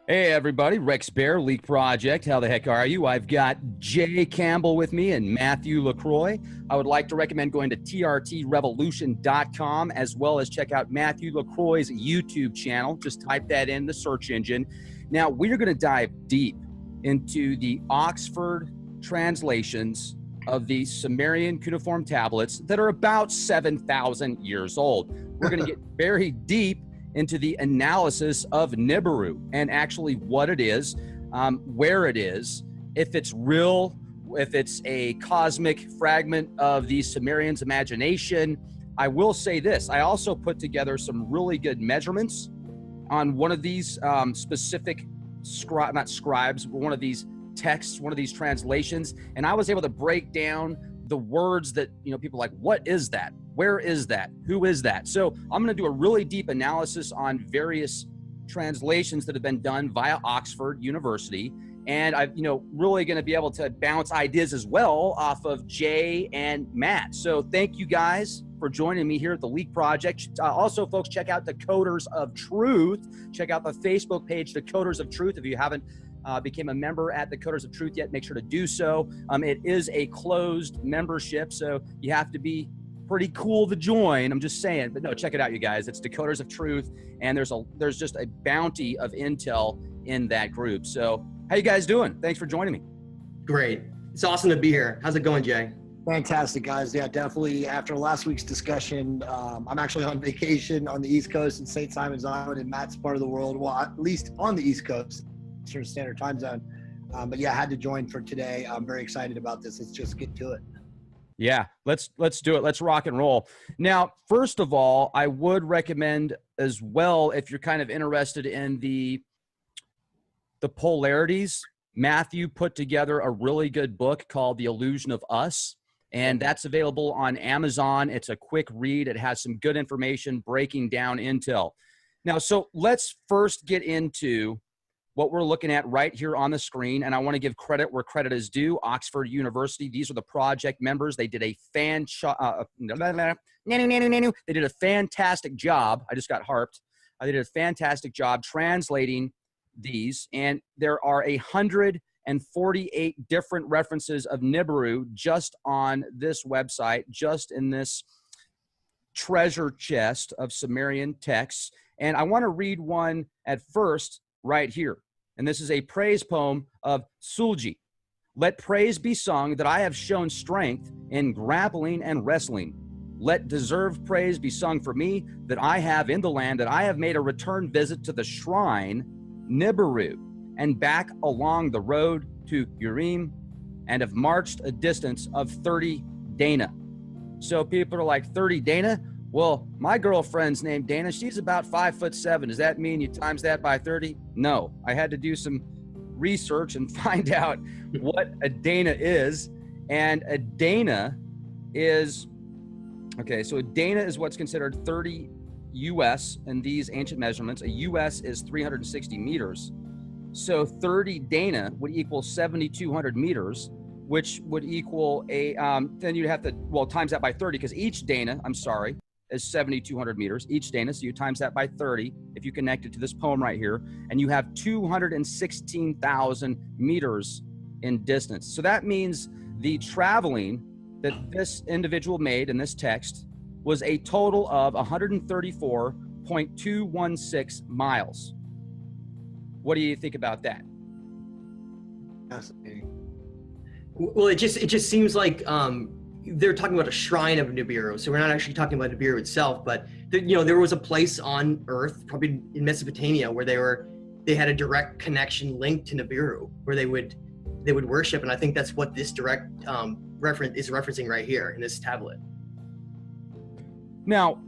Hey everybody, Rex Bear, Leak Project. How the heck are you? I've got Jay Campbell with me and Matthew LaCroix. I would like to recommend going to trtrevolution.com as well as check out Matthew LaCroix's YouTube channel. Just type that in the search engine. Now, we're going to dive deep into the Oxford translations of the Sumerian cuneiform tablets that are about 7,000 years old. We're going to get very deep into the analysis of Nibiru and actually what it is, where it is, if it's real, if it's a cosmic fragment of the Sumerians' imagination. I will say this, I also put together some really good measurements on one of these specific not scribes, but one of these texts, one of these translations, and I was able to break down the words that, people are like, what is that? Where is that? Who is that? So I'm going to do a really deep analysis on various translations that have been done via Oxford University. And I'm, really going to be able to bounce ideas as well off of Jay and Matt. So thank you guys for joining me here at the Leak Project. Also, folks, check out Decoders of Truth. Check out the Facebook page, Decoders of Truth. If you haven't became a member at Decoders of Truth yet, make sure to do so. It is a closed membership, so you have to be pretty cool to join. I'm just saying, but no, check it out, you guys. It's Decoders of Truth, and there's just a bounty of intel in that group. So how you guys doing? Thanks for joining me. Great. It's awesome to be here. How's it going, Jay? Fantastic, guys. Yeah, definitely. After last week's discussion, I'm actually on vacation on the East Coast in St. Simon's Island, in Matt's part of the world. Well, at least on the East Coast, Eastern Standard Time Zone. But yeah, I had to join for today. I'm very excited about this. Let's just get to it. Yeah, let's do it. Let's rock and roll. Now, first of all, I would recommend as well, if you're kind of interested in the polarities, Matthew put together a really good book called The Illusion of Us, and that's available on Amazon. It's a quick read. It has some good information breaking down intel. Now, so let's first get into what we're looking at right here on the screen. And I want to give credit where credit is due. Oxford University, these are the project members. They did a fantastic job. I just got harped. They did a fantastic job translating these. And there are 148 different references of Nibiru just on this website, just in this treasure chest of Sumerian texts. And I want to read one at first right here. And this is a praise poem of Sulji. Let praise be sung that I have shown strength in grappling and wrestling. Let deserved praise be sung for me that I have in the land, that I have made a return visit to the shrine Nibiru and back along the road to Urim and have marched a distance of 30 Dana. So people are like, 30 Dana? Well, my girlfriend's named Dana. She's about 5'7". Does that mean you times that by 30? No, I had to do some research and find out what a Dana is. And a Dana is, okay, so a Dana is what's considered 30 US in these ancient measurements. A US is 360 meters. So 30 Dana would equal 7,200 meters, which would equal a, then you'd have to, well, times that by 30, because each Dana, is 7,200 meters, each Dana. So you times that by 30, if you connect it to this poem right here, and you have 216,000 meters in distance. So that means the traveling that this individual made in this text was a total of 134.216 miles. What do you think about that? Fascinating. Well, it just seems like they're talking about a shrine of Nibiru. So we're not actually talking about Nibiru itself, but there was a place on Earth, probably in Mesopotamia, where they had a direct connection linked to Nibiru, where they would worship. And I think that's what this direct reference is referencing right here in this tablet. Now,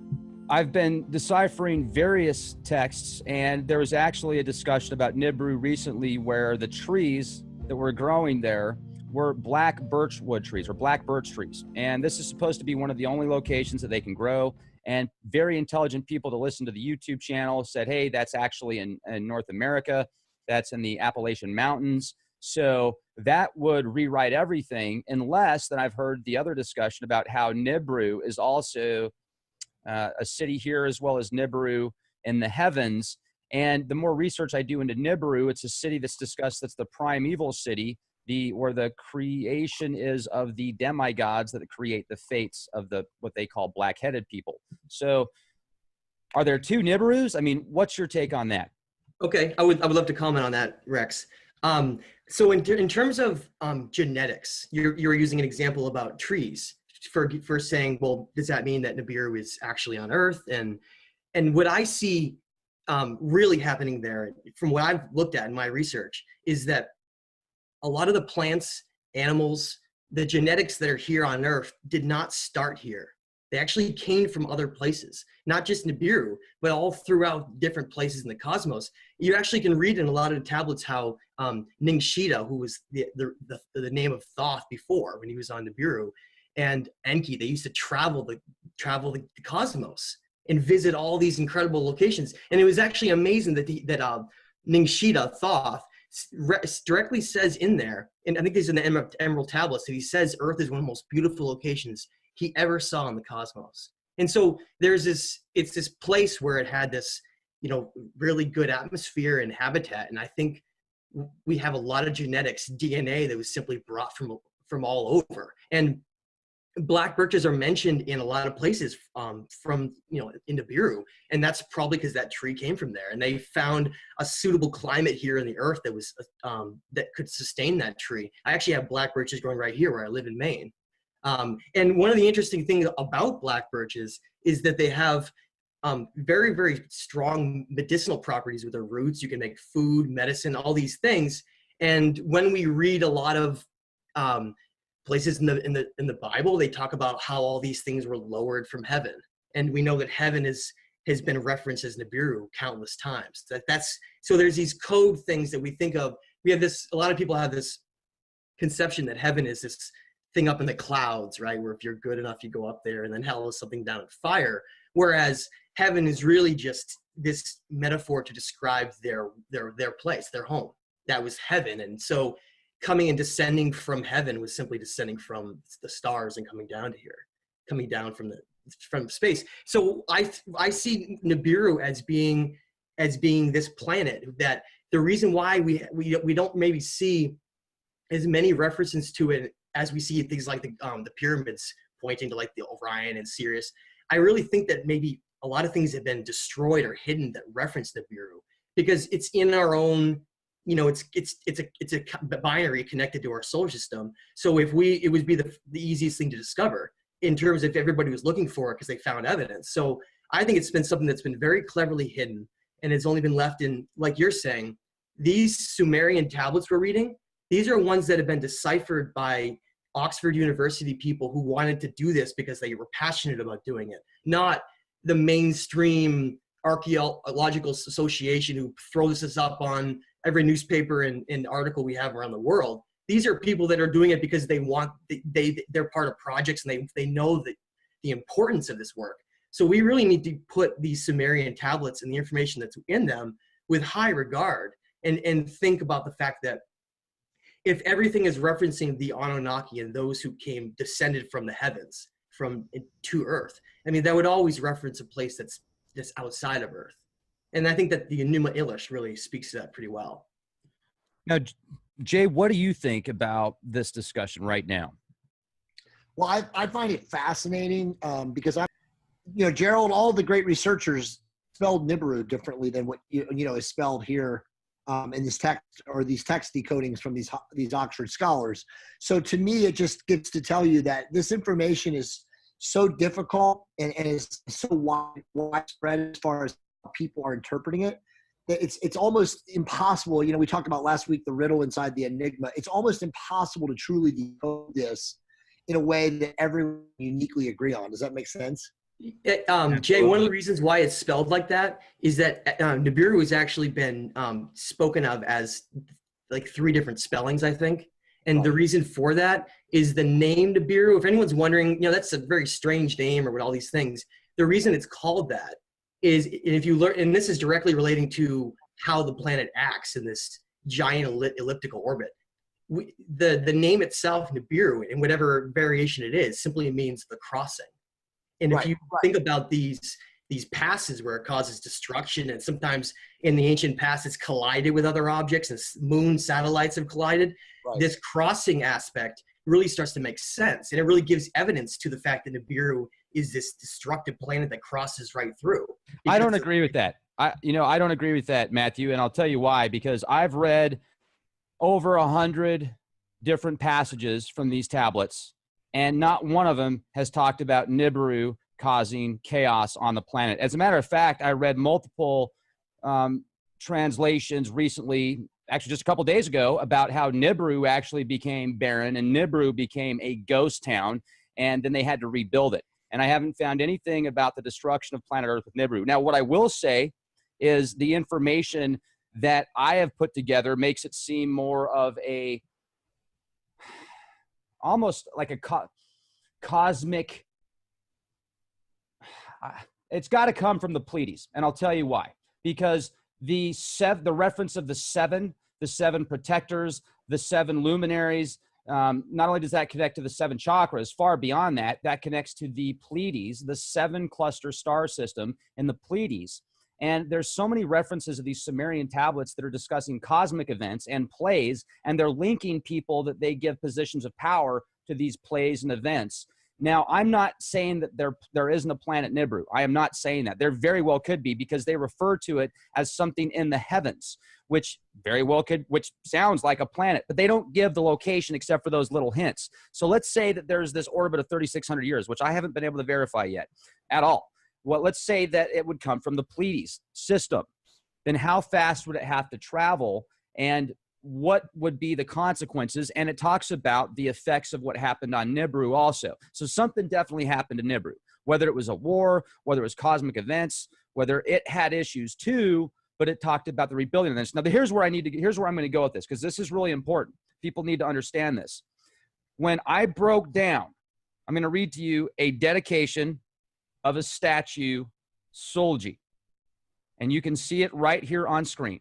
I've been deciphering various texts, and there was actually a discussion about Nibiru recently where the trees that were growing there were black birchwood trees, or black birch trees. And this is supposed to be one of the only locations that they can grow. And very intelligent people that listen to the YouTube channel said, hey, that's actually in North America. That's in the Appalachian Mountains. So that would rewrite everything, unless then I've heard the other discussion about how Nibiru is also a city here, as well as Nibiru in the heavens. And the more research I do into Nibiru, it's a city that's discussed that's the primeval city, where the creation is of the demigods that create the fates of what they call black-headed people. So are there two Nibirus? I mean, what's your take on that? Okay, I would love to comment on that, Rex. So in terms of genetics, you're using an example about trees for saying, well, does that mean that Nibiru is actually on Earth? And what I see really happening there, from what I've looked at in my research, is that a lot of the plants, animals, the genetics that are here on Earth did not start here. They actually came from other places, not just Nibiru, but all throughout different places in the cosmos. You actually can read in a lot of the tablets how Ningshita, who was the name of Thoth before when he was on Nibiru, and Enki, they used to travel the cosmos and visit all these incredible locations. And it was actually amazing that Ningshita, Thoth, directly says in there, and I think these are in the Emerald Tablets, that he says Earth is one of the most beautiful locations he ever saw in the cosmos. And so it's this place where it had this, really good atmosphere and habitat. And I think we have a lot of genetics, DNA, that was simply brought from all over. And black birches are mentioned in a lot of places from in Nibiru, and that's probably because that tree came from there, and they found a suitable climate here in the Earth that was that could sustain that tree. I actually have black birches growing right here where I live in Maine, and one of the interesting things about black birches is that they have very, very strong medicinal properties with their roots. You can make food, medicine, all these things. And when we read a lot of places in the Bible, they talk about how all these things were lowered from heaven, and we know that heaven has been referenced as Nibiru countless times. So there's these code things that we think of. We have this. A lot of people have this conception that heaven is this thing up in the clouds, right? Where if you're good enough, you go up there, and then hell is something down in fire. Whereas heaven is really just this metaphor to describe their place, their home. That was heaven, and so coming and descending from heaven was simply descending from the stars and coming down to here, coming down from space. So I see Nibiru as being this planet that the reason why we don't maybe see as many references to it as we see things like the pyramids pointing to like the Orion and Sirius. I really think that maybe a lot of things have been destroyed or hidden that reference Nibiru because it's in our own. It's a binary connected to our solar system. So it would be the easiest thing to discover in terms of if everybody was looking for it because they found evidence. So I think it's been something that's been very cleverly hidden, and it's only been left in, like you're saying, these Sumerian tablets we're reading. These are ones that have been deciphered by Oxford University people who wanted to do this because they were passionate about doing it, not the mainstream archaeological association who throws this up on every newspaper and article we have around the world. These are people that are doing it because they're part of projects and they know the importance of this work. So we really need to put these Sumerian tablets and the information that's in them with high regard and think about the fact that if everything is referencing the Annunaki and those who descended from the heavens to Earth, I mean, that would always reference a place that's outside of Earth. And I think that the Enuma Elish really speaks to that pretty well. Now, Jay, what do you think about this discussion right now? Well, I find it fascinating because Gerald, all the great researchers spelled Nibiru differently than what is spelled here in this text or these text decodings from these Oxford scholars. So to me, it just gets to tell you that this information is so difficult and is so widespread as far as people are interpreting it, that it's almost impossible. We talked about last week the riddle inside the enigma. It's almost impossible to truly decode this in a way that everyone uniquely agree on. Does that make sense? Jay, one of the reasons why it's spelled like that is that Nibiru has actually been spoken of as like 3 different spellings, I think. And the reason for that is the name Nibiru. If anyone's wondering, that's a very strange name or what all these things. The reason it's called that is, if you learn, and this is directly relating to how the planet acts in this giant elliptical orbit. The name itself, Nibiru, in whatever variation it is, simply means the crossing. And if you think about these these passes where it causes destruction, and sometimes in the ancient past it's collided with other objects, and moon satellites have collided. Right. This crossing aspect really starts to make sense, and it really gives evidence to the fact that Nibiru is this destructive planet that crosses right through. I don't agree with that. I don't agree with that, Matthew, and I'll tell you why. Because I've read over 100 different passages from these tablets, and not one of them has talked about Nibiru causing chaos on the planet. As a matter of fact, I read multiple translations recently, actually just a couple days ago, about how Nibiru actually became barren and Nibiru became a ghost town, and then they had to rebuild it. And I haven't found anything about the destruction of planet Earth with Nibiru. Now, what I will say is the information that I have put together makes it seem more of a, almost like a cosmic, it's got to come from the Pleiades. And I'll tell you why. Because the reference of the seven protectors, the seven luminaries, not only does that connect to the seven chakras, far beyond that, that connects to the Pleiades, the 7 cluster star system in the Pleiades. And there's so many references of these Sumerian tablets that are discussing cosmic events and plays, and they're linking people that they give positions of power to these plays and events. Now, I'm not saying that there isn't a planet Nibiru. I am not saying that. There very well could be, because they refer to it as something in the heavens, which very well could, which sounds like a planet, but they don't give the location except for those little hints. So let's say that there's this orbit of 3,600 years, which I haven't been able to verify yet at all. Well, let's say that it would come from the Pleiades system. Then how fast would it have to travel, and what would be the consequences? And it talks about the effects of what happened on Nibiru also. So something definitely happened to Nibiru, whether it was a war, whether it was cosmic events, whether it had issues too, but it talked about the rebuilding of this. Now, here's where I'm going to go with this, because this is really important. People need to understand this. When I broke down, I'm going to read to you a dedication of a statue, Solji. And you can see it right here on screen.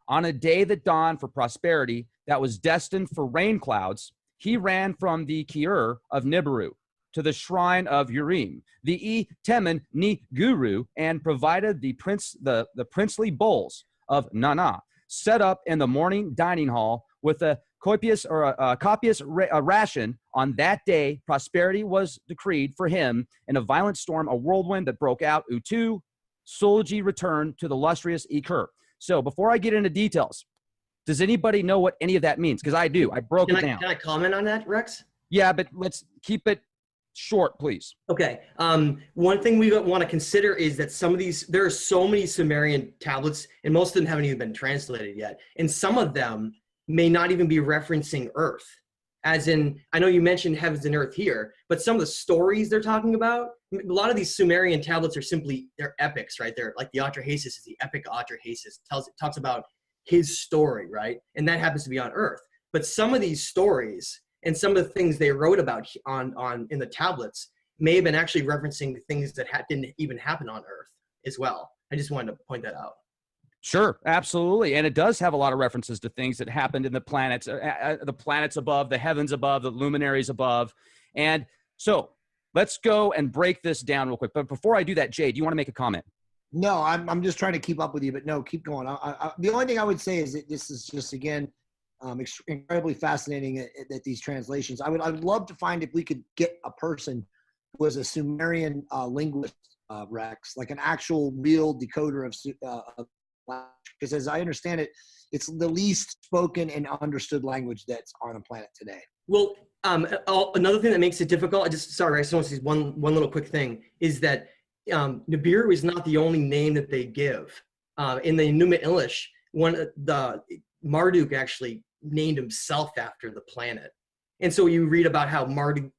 On a day that dawned for prosperity that was destined for rain clouds, he ran from the Kiur of Nibiru to the shrine of Urim, the E Temen Ni Guru, and provided the princely bowls of Nana, set up in the morning dining hall with a copious ration. On that day, prosperity was decreed for him. In a violent storm, a whirlwind that broke out, Utu, Solji returned to the lustrous Ikur. So before I get into details, does anybody know what any of that means? Because I do. I broke it down. Can I comment on that, Rex? Yeah, but let's keep it short, please. Okay. One thing we want to consider is that there are so many Sumerian tablets, and most of them haven't even been translated yet. And some of them may not even be referencing Earth. As in, I know you mentioned heavens and earth here, but some of the stories they're talking about, a lot of these Sumerian tablets are they're epics, right? They're like the Atrahasis is the epic Atrahasis. Talks about his story, right? And that happens to be on Earth. But some of these stories and some of the things they wrote about in the tablets may have been actually referencing things that didn't even happen on Earth as well. I just wanted to point that out. Sure, absolutely. And it does have a lot of references to things that happened in the planets above, the heavens above, the luminaries above. And so let's go and break this down real quick. But before I do that, Jay, do you want to make a comment? No, I'm just trying to keep up with you, but no, keep going. The only thing I would say is that this is just, again, incredibly fascinating at these translations. I'd love to find if we could get a person who was a Sumerian linguist, Rex, like an actual real decoder of because as I understand it, it's the least spoken and understood language that's on the planet today. Well, another thing that makes it difficult, I just want to say one little quick thing, is that Nibiru is not the only name that they give. In the Enuma Elish, the Marduk actually named himself after the planet. And so you read about how Marduk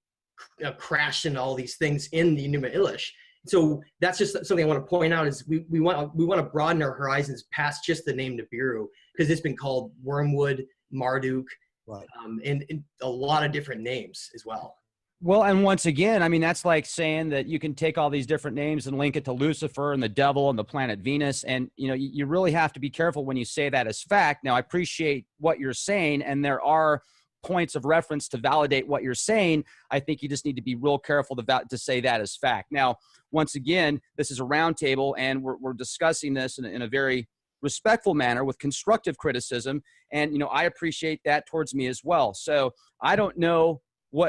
crashed and all these things in the Enuma Elish. So that's just something I want to point out is we want to broaden our horizons past just the name Nibiru, because it's been called Wormwood, Marduk, right. And a lot of different names as well. Well, and once again, I mean, that's like saying that you can take all these different names and link it to Lucifer and the devil and the planet Venus. And, you really have to be careful when you say that as fact. Now, I appreciate what you're saying, and there are points of reference to validate what you're saying, I think you just need to be real careful to say that as fact. Now, once again, this is a roundtable, and we're discussing this in a very respectful manner with constructive criticism. And, I appreciate that towards me as well. So I don't know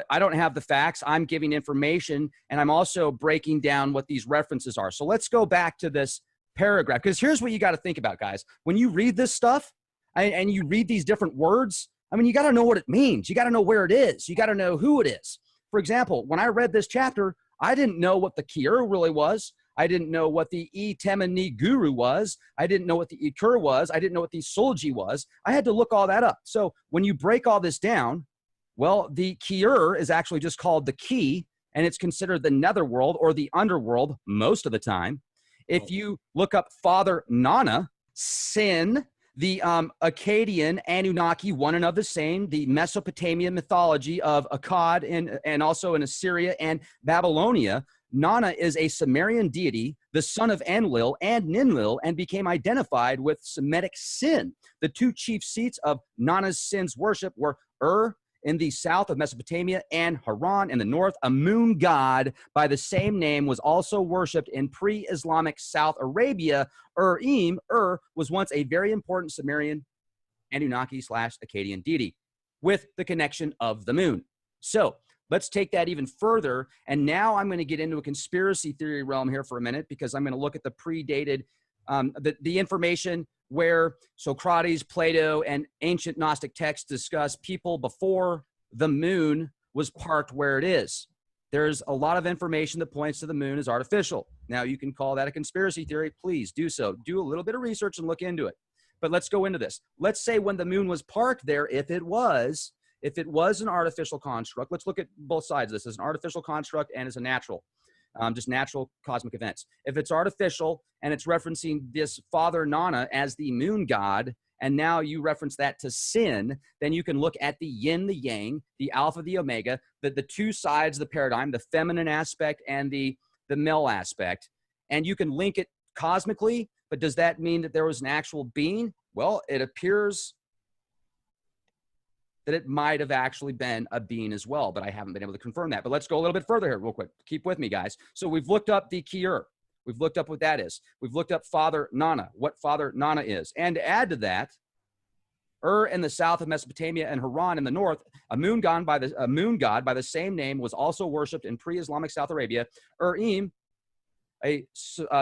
I don't have the facts. I'm giving information, and I'm also breaking down what these references are. So let's go back to this paragraph, because here's what you got to think about, guys. When you read this stuff and you read these different words, I mean, you got to know what it means. You got to know where it is. You got to know who it is. For example, when I read this chapter, I didn't know what the Kiur really was. I didn't know what the Temeni Guru was. I didn't know what the Ikur was. I didn't know what the Solji was. I had to look all that up. So when you break all this down, well, the Kiur is actually just called the Ki, and it's considered the netherworld or the underworld most of the time. If you look up Father Nana, Sin, the Akkadian, Annunaki, one and of the same, the Mesopotamian mythology of Akkad and also in Assyria and Babylonia, Nana is a Sumerian deity, the son of Enlil and Ninlil, and became identified with Semitic Sin. The two chief seats of Nana's Sin's worship were in the south of Mesopotamia and Haran in the north. A moon god by the same name was also worshipped in pre-Islamic South Arabia. Was once a very important Sumerian Anunnaki/Akkadian deity with the connection of the moon. So let's take that even further. And now I'm going to get into a conspiracy theory realm here for a minute, because I'm going to look at the predated, the information where Socrates, Plato, and ancient Gnostic texts discuss people before the moon was parked where it is. There's a lot of information that points to the moon as artificial. Now, you can call that a conspiracy theory. Please do so. Do a little bit of research and look into it. But let's go into this. Let's say when the moon was parked there, if it was an artificial construct, let's look at both sides of this as an artificial construct and as a natural. Just natural cosmic events. If it's artificial and it's referencing this Father Nana as the moon god, and now you reference that to Sin, then you can look at the yin, the yang, the alpha, the omega, the two sides of the paradigm, the feminine aspect and the male aspect, and you can link it cosmically. But does that mean that there was an actual being? Well, it appears that it might have actually been a being as well, but I haven't been able to confirm that. But let's go a little bit further here real quick. Keep with me, guys. So we've looked up the Kiur. We've looked up what that is. We've looked up Father Nana, what Father Nana is. And to add to that, in the south of Mesopotamia and Haran in the north, a moon god by the same name was also worshipped in pre-Islamic South Arabia. A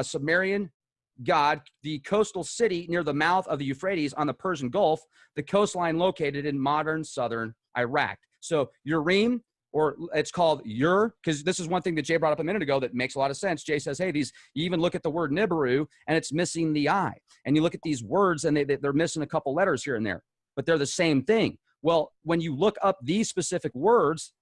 Sumerian god, the coastal city near the mouth of the Euphrates on the Persian Gulf, the coastline located in modern southern Iraq. So Urim, or it's called Ur, because this is one thing that Jay brought up a minute ago that makes a lot of sense. Jay says, hey, you even look at the word Nibiru and it's missing the I. And you look at these words and they're missing a couple letters here and there, but they're the same thing. Well, when you look up these specific words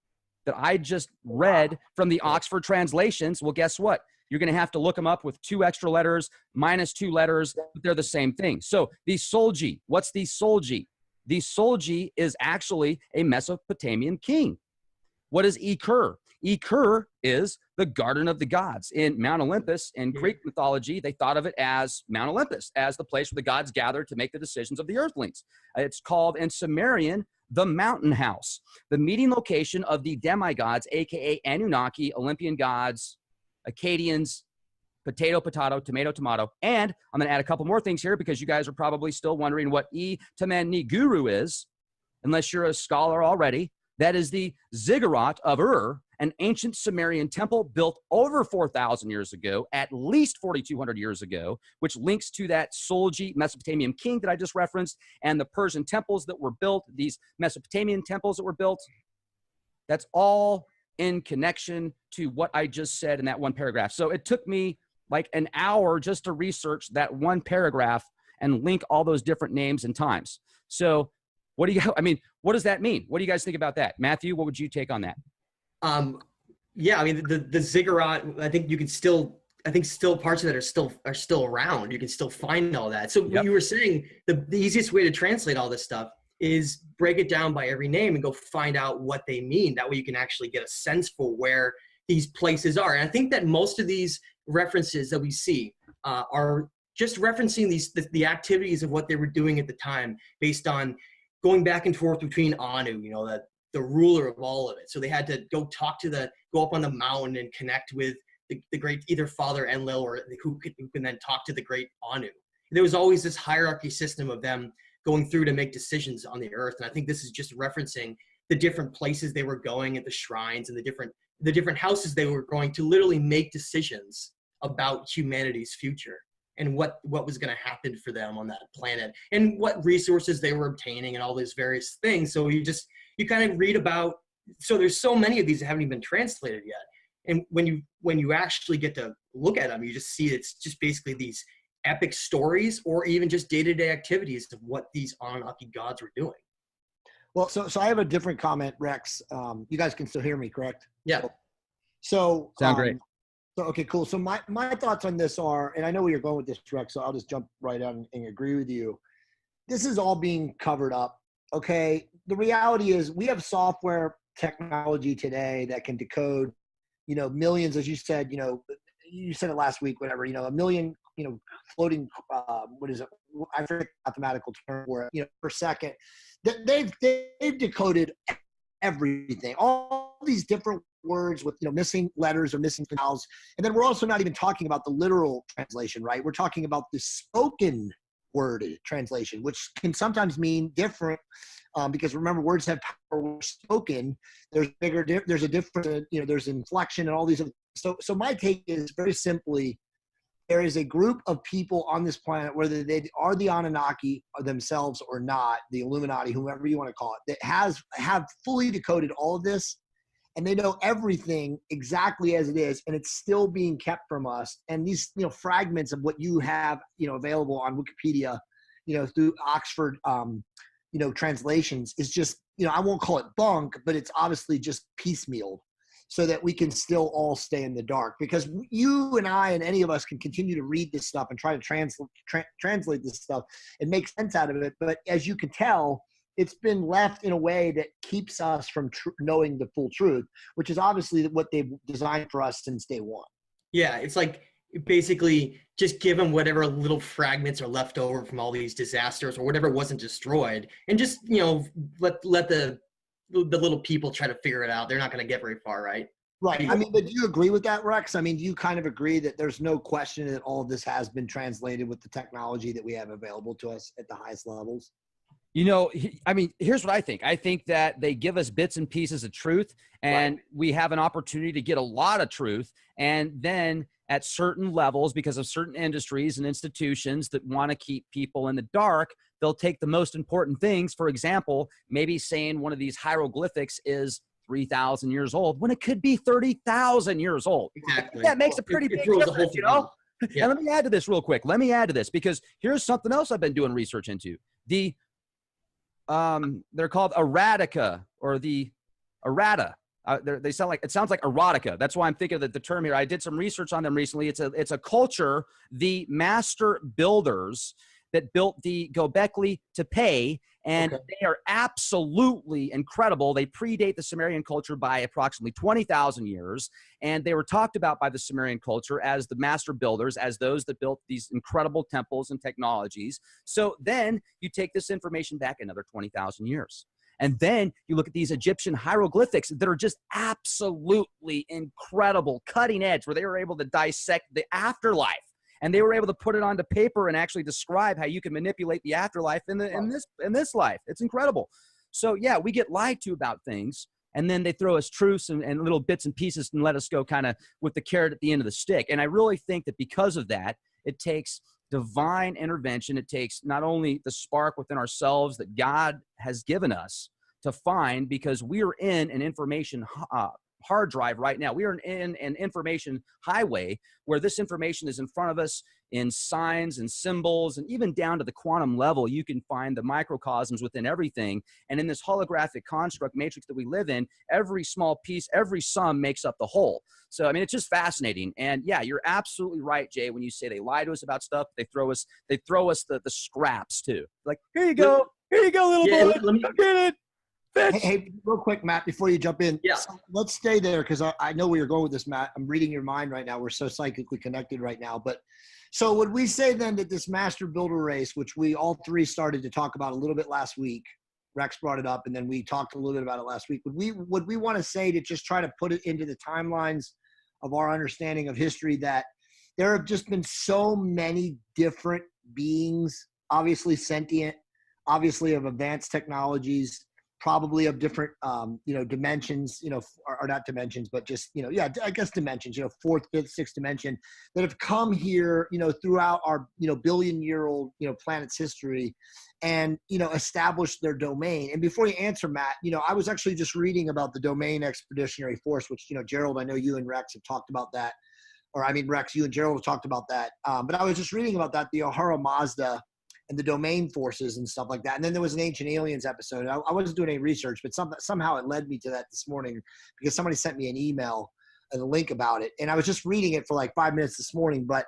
that I just read from the Oxford translations, well, guess what? You're going to have to look them up with 2 extra letters, minus 2 letters, but they're the same thing. So the Solji, what's the Solji? The Solji is actually a Mesopotamian king. What is Ikur? Ikur is the garden of the gods. In Mount Olympus, in Greek mythology, they thought of it as Mount Olympus, as the place where the gods gathered to make the decisions of the earthlings. It's called in Sumerian, the mountain house, the meeting location of the demigods, aka Anunnaki, Olympian gods, Akkadians, potato, tomato. And I'm going to add a couple more things here because you guys are probably still wondering what Temeni Guru is, unless you're a scholar already. That is the ziggurat of an ancient Sumerian temple built over 4,000 years ago, at least 4,200 years ago, which links to that Solji Mesopotamian king that I just referenced, and the Persian temples that were built, these Mesopotamian temples that were built. That's all in connection to what I just said in that one paragraph. So it took me like an hour just to research that one paragraph and link all those different names and times. So what does that mean? What do you guys think about that? Matthew, what would you take on that? Yeah, I mean, the ziggurat, I think still parts of that are still around. You can still find all that. So what you were saying, the easiest way to translate all this stuff is break it down by every name and go find out what they mean. That way you can actually get a sense for where these places are. And I think that most of these references that we see are just referencing the activities of what they were doing at the time, based on going back and forth between Anu, the ruler of all of it. So they had to go up on the mountain and connect with the great either Father Enlil or who can then talk to the great Anu. There was always this hierarchy system of them going through to make decisions on the earth. And I think this is just referencing the different places they were going at the shrines and the different houses they were going to literally make decisions about humanity's future and what was going to happen for them on that planet and what resources they were obtaining and all these various things. So you kind of read about, so there's so many of these that haven't even been translated yet. And when you actually get to look at them, you just see it's just basically these epic stories or even just day-to-day activities of what these Anunnaki gods were doing. Well, so I have a different comment, Rex. You guys can still hear me, correct? Yeah. So Sound great. So, okay, cool. So my thoughts on this are, and I know where you're going with this, Rex, so I'll just jump right on and agree with you. This is all being covered up, okay? The reality is we have software technology today that can decode, millions, as you said, you said it last week, whatever, a million, floating, what is it? I forget the mathematical term for it, per second. They've decoded everything, all these different words with missing letters or missing vowels, and then we're also not even talking about the literal translation, right? We're talking about the spoken word translation, which can sometimes mean different, because remember, words have power. When spoken, there's a difference, there's inflection and all these other. So my take is very simply, there is a group of people on this planet, whether they are the Anunnaki themselves or not, the Illuminati, whoever you want to call it, that have fully decoded all of this, and they know everything exactly as it is, and it's still being kept from us. And these, fragments of what you have, available on Wikipedia, through Oxford, translations is just, I won't call it bunk, but it's obviously just piecemealed, so that we can still all stay in the dark. Because you and I and any of us can continue to read this stuff and try to translate this stuff and make sense out of it. But as you can tell, it's been left in a way that keeps us from knowing the full truth, which is obviously what they've designed for us since day one. Yeah, it's like basically just give them whatever little fragments are left over from all these disasters or whatever wasn't destroyed, and just let the little people try to figure it out. They're not going to get very far, right? Right. I mean, but do you agree with that, Rex? I mean, do you kind of agree that there's no question that all of this has been translated with the technology that we have available to us at the highest levels? I mean, here's what I think. I think that they give us bits and pieces of truth, and Right. we have an opportunity to get a lot of truth. And then at certain levels, because of certain industries and institutions that want to keep people in the dark, they'll take the most important things. For example, maybe saying one of these hieroglyphics is 3,000 years old when it could be 30,000 years old. Exactly. That makes a pretty big throws the whole difference, thing off. Yeah. And let me add to this real quick. Let me add to this, because here's something else I've been doing research into. They're called erotica, or the errata. It sounds like erotica. That's why I'm thinking of the term here. I did some research on them recently. It's a culture, the master builders that built the Göbekli Tepe, and they are absolutely incredible. They predate the Sumerian culture by approximately 20,000 years, and they were talked about by the Sumerian culture as the master builders, as those that built these incredible temples and technologies. So then you take this information back another 20,000 years. And then you look at these Egyptian hieroglyphics that are just absolutely incredible, cutting edge, where they were able to dissect the afterlife. And they were able to put it onto paper and actually describe how you can manipulate the afterlife in this life. It's incredible. So yeah, we get lied to about things, and then they throw us truths and little bits and pieces and let us go kind of with the carrot at the end of the stick. And I really think that because of that, it takes divine intervention. It takes not only the spark within ourselves that God has given us to find, because we are in an information hard drive right now. We are in an information highway where this information is in front of us in signs and symbols, and even down to the quantum level. You can find the microcosms within everything. And in this holographic construct matrix that we live in, every small piece, every sum makes up the whole. So, I mean, it's just fascinating. And yeah, you're absolutely right, Jay, when you say they lie to us about stuff. They throw us the scraps too. Like, here you go, little boy, get it. Hey, real quick, Matt, before you jump in, Yeah. so let's stay there, because I know where you're going with this, Matt. I'm reading your mind right now. We're so psychically connected right now. But so would we say then that this master builder race, which we all three started to talk about a little bit last week, Rex brought it up, and then we talked a little bit about it last week. Would we want to say, to just try to put it into the timelines of our understanding of history, that there have just been so many different beings, obviously sentient, obviously of advanced technologies, probably of different, dimensions, or not dimensions, but just, I guess dimensions, fourth, fifth, sixth dimension, that have come here, throughout our, billion-year-old, planet's history, and, established their domain. And before you answer, Matt, I was actually just reading about the Domain Expeditionary Force, which, Gerald, I know you and Rex have talked about that. Or I mean, Rex, you and Gerald have talked about that. But I was just reading about that, the Ahura Mazda and the domain forces and stuff like that. And then there was an Ancient Aliens episode. I wasn't doing any research, but somehow it led me to that this morning, because somebody sent me an email and a link about it. And I was just reading it for like 5 minutes this morning. But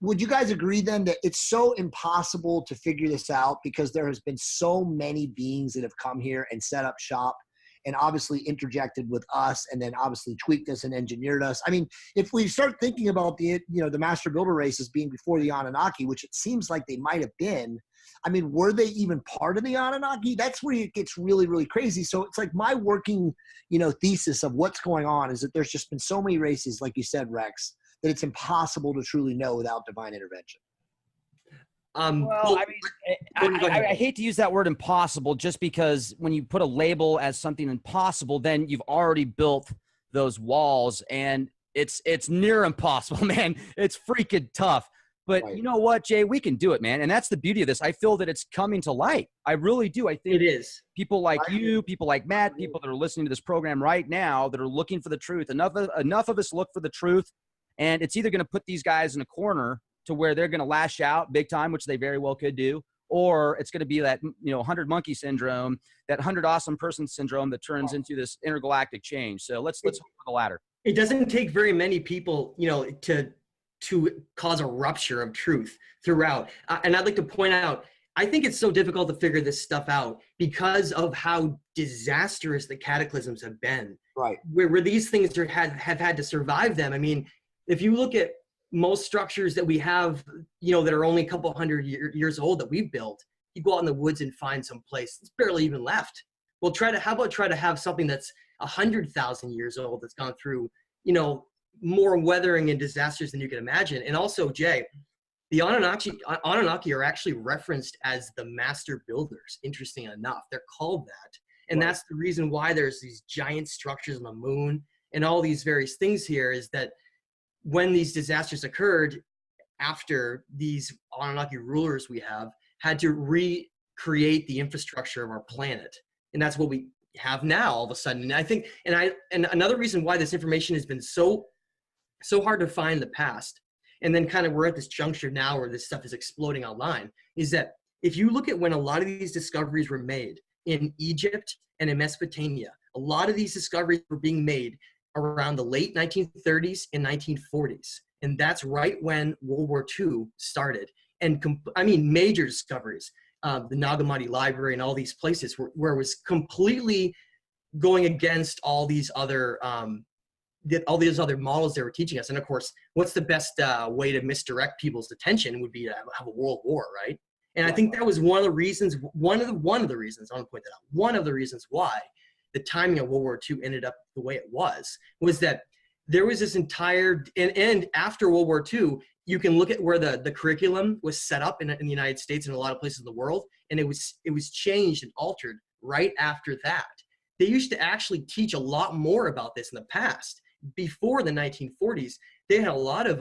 would you guys agree then that it's so impossible to figure this out, because there has been so many beings that have come here and set up shop and obviously interjected with us, and then obviously tweaked us and engineered us? I mean, if we start thinking about the master builder races being before the Anunnaki, which it seems like they might have been, I mean, were they even part of the Anunnaki? That's where it gets really, really crazy. So it's like my working, thesis of what's going on is that there's just been so many races, like you said, Rex, that it's impossible to truly know without divine intervention. Well, I hate to use that word impossible, just because when you put a label as something impossible, then you've already built those walls, and it's near impossible, man. It's freaking tough. But right. You know what, Jay? We can do it, man. And that's the beauty of this. I feel that it's coming to light. I really do. I think it is. People like you, people like Matt, people that are listening to this program right now that are looking for the truth. Enough of us look for the truth, and it's either going to put these guys in a corner to where they're going to lash out big time, which they very well could do, or it's going to be that 100 monkey syndrome, that 100 awesome person syndrome that turns into this intergalactic change. So let's hope for the latter. It doesn't take very many people, to cause a rupture of truth throughout. And I'd like to point out, I think it's so difficult to figure this stuff out because of how disastrous the cataclysms have been. Right. Where these things have had to survive them. I mean, if you look at most structures that we have, that are only a couple hundred years old that we've built, you go out in the woods and find some place that's barely even left. Well, how about try to have something that's 100,000 years old, that's gone through, more weathering and disasters than you can imagine. And also, Jay, the Anunnaki are actually referenced as the master builders. Interesting enough, they're called that. And That's the reason why there's these giant structures on the moon and all these various things here, is that when these disasters occurred, after these Anunnaki rulers we have had to recreate the infrastructure of our planet. And that's what we have now all of a sudden. And I think, and another reason why this information has been so hard to find in the past, and then kind of we're at this juncture now where this stuff is exploding online, is that if you look at when a lot of these discoveries were made in Egypt and in Mesopotamia, a lot of these discoveries were being made around the late 1930s and 1940s. And that's right when World War II started. And major discoveries, the Nag Hammadi Library and all these places where it was completely going against all these other models they were teaching us. And of course, what's the best way to misdirect people's attention would be to have a world war, right? And I think that was one of the reasons, I want to point that out, one of the reasons why the timing of World War II ended up the way it was that there was this entire, and after World War II, you can look at where the curriculum was set up in the United States and a lot of places in the world, and it was changed and altered right after that. They used to actually teach a lot more about this in the past. Before the 1940s, they had a lot of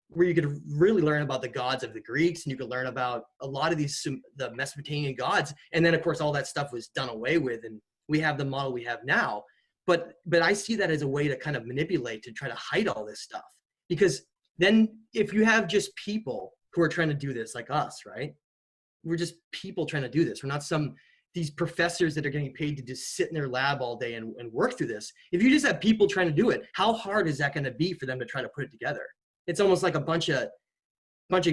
where you could really learn about the gods of the Greeks, and you could learn about a lot of the Mesopotamian gods, and then of course all that stuff was done away with, and we have the model we have now. But I see that as a way to kind of manipulate, to try to hide all this stuff. Because then if you have just people who are trying to do this, like us, right? We're just people trying to do this. We're not these professors that are getting paid to just sit in their lab all day and work through this. If you just have people trying to do it, how hard is that going to be for them to try to put it together? It's almost like a bunch of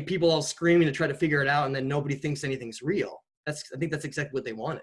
people all screaming to try to figure it out, and then nobody thinks anything's real. I think that's exactly what they wanted.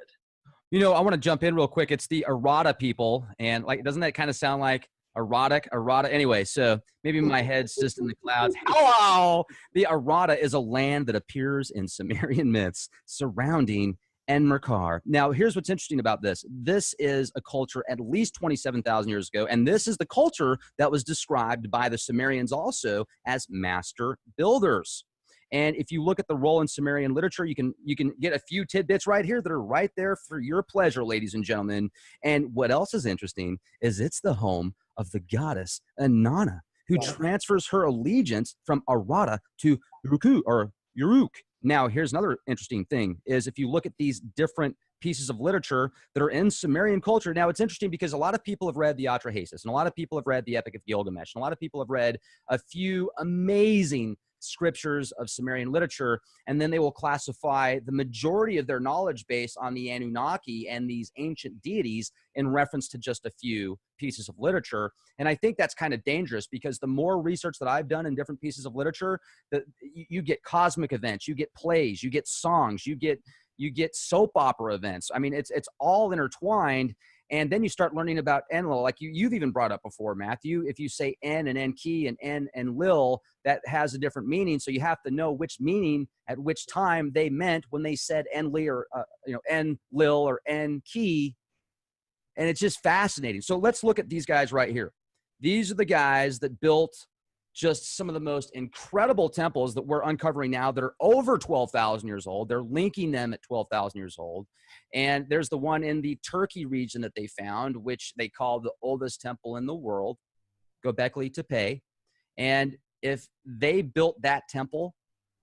I want to jump in real quick. It's the errata people. And doesn't that kind of sound like erotic? Errata. Anyway, so maybe my head's just in the clouds. Hello! The errata is a land that appears in Sumerian myths surrounding Enmerkar. Now, here's what's interesting about this. This is a culture at least 27,000 years ago, and this is the culture that was described by the Sumerians also as master builders. And if you look at the role in Sumerian literature, you can get a few tidbits right here that are right there for your pleasure, ladies and gentlemen. And what else is interesting is it's the home of the goddess Inanna, who transfers her allegiance from Arata to Uruk. Now, here's another interesting thing is if you look at these different pieces of literature that are in Sumerian culture. Now, it's interesting because a lot of people have read the Atrahasis, and a lot of people have read the Epic of Gilgamesh, and a lot of people have read a few amazing scriptures of Sumerian literature, and then they will classify the majority of their knowledge base on the Anunnaki and these ancient deities in reference to just a few pieces of literature. And I think that's kind of dangerous because the more research that I've done in different pieces of literature, that you get cosmic events, you get plays, you get songs, you get soap opera events. I mean, it's all intertwined. And then you start learning about Enlil, like you've even brought up before, Matthew. If you say En and Enki and En and Lil, that has a different meaning. So you have to know which meaning at which time they meant when they said Enli or Enlil or Enki. And it's just fascinating. So let's look at these guys right here. These are the guys that built just some of the most incredible temples that we're uncovering now that are over 12,000 years old. They're linking them at 12,000 years old. And there's the one in the Turkey region that they found, which they call the oldest temple in the world, Göbekli Tepe. And if they built that temple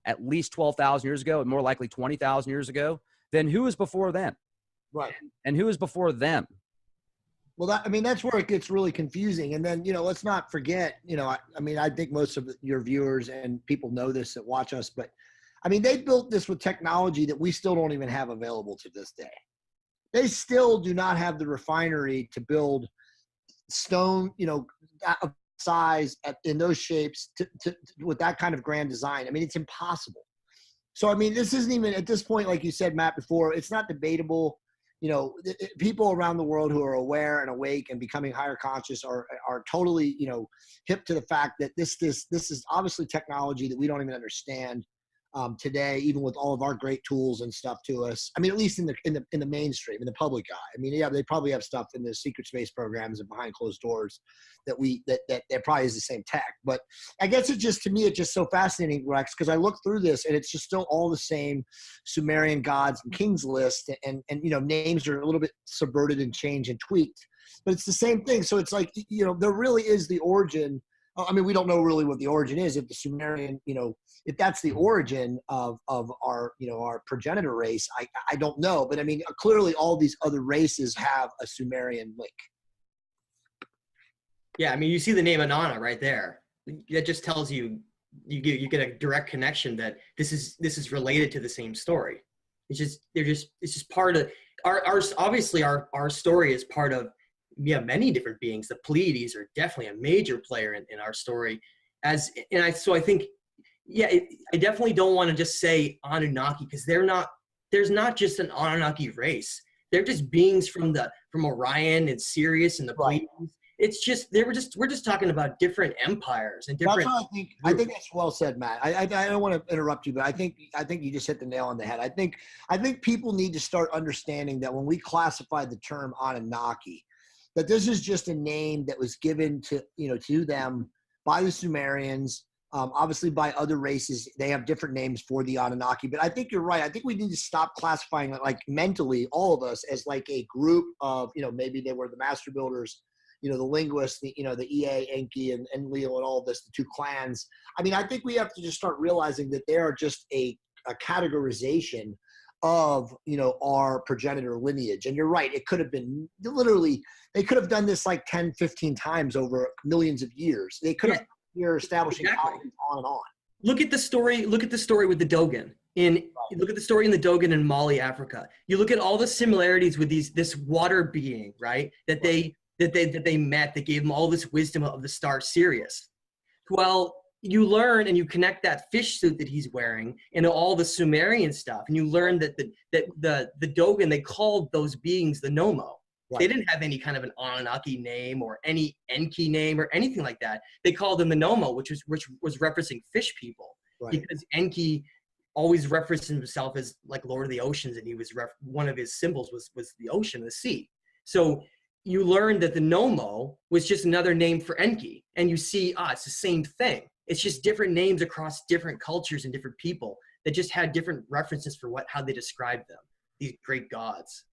at least 12,000 years ago, and more likely 20,000 years ago, then who was before them? Right. And who was before them? Well, that's where it gets really confusing. And then, let's not forget, I think most of your viewers and people know this that watch us, but they built this with technology that we still don't even have available to this day. They still do not have the refinery to build stone, that size in those shapes with that kind of grand design. It's impossible. So, this isn't even at this point, like you said, Matt, before, it's not debatable. People around the world who are aware and awake and becoming higher conscious are totally, hip to the fact that this is obviously technology that we don't even understand today, even with all of our great tools and stuff to us. At least in the mainstream, in the public eye. They probably have stuff in the secret space programs and behind closed doors that probably is the same tech. But I guess it's just so fascinating, Rex, because I look through this and it's just still all the same Sumerian gods and kings list, and names are a little bit subverted and changed and tweaked, but it's the same thing. So it's like, there really is the origin. We don't know really what the origin is. If the Sumerian, if that's the origin of our, our progenitor race, I don't know. But clearly all these other races have a Sumerian link. Yeah, you see the name Inanna right there. That just tells you get a direct connection that this is related to the same story. It's just part of our obviously our story is part of many different beings. The Pleiades are definitely a major player in our story. I think, I definitely don't want to just say Anunnaki, because there's not just an Anunnaki race. They're just beings from Orion and Sirius and the Pleiades. It's just we're just talking about different empires and different. That's what I think that's well said, Matt. I don't want to interrupt you, but I think you just hit the nail on the head. I think people need to start understanding that when we classify the term Anunnaki, that this is just a name that was given to them by the Sumerians, obviously by other races. They have different names for the Anunnaki, but I think you're right. I think we need to stop classifying it, like mentally, all of us, as like a group of, maybe they were the master builders, the linguists, the Ea, Enki, and Enlil, and all of this, the two clans. I think we have to just start realizing that they are just a categorization of our progenitor lineage. And you're right, it could have been literally, they could have done this like 10, 15 times over millions of years. They could have you're establishing colonies on and on. Look at the story with the Dogon. Look at the story in the Dogon in Mali, Africa. You look at all the similarities with this water being, right? That they met, that gave them all this wisdom of the star Sirius. Well, you learn and you connect that fish suit that he's wearing into all the Sumerian stuff, and you learn that the Dogon, they called those beings the Nomo. Right. They didn't have any kind of an Anunnaki name or any Enki name or anything like that. They called them the Nomo, which was referencing fish people, right? Because Enki always referenced himself as like Lord of the Oceans, and he was one of his symbols was the ocean, the sea. So you learn that the Nomo was just another name for Enki, and you see, it's the same thing. It's just different names across different cultures and different people that just had different references for how they described them, these great gods.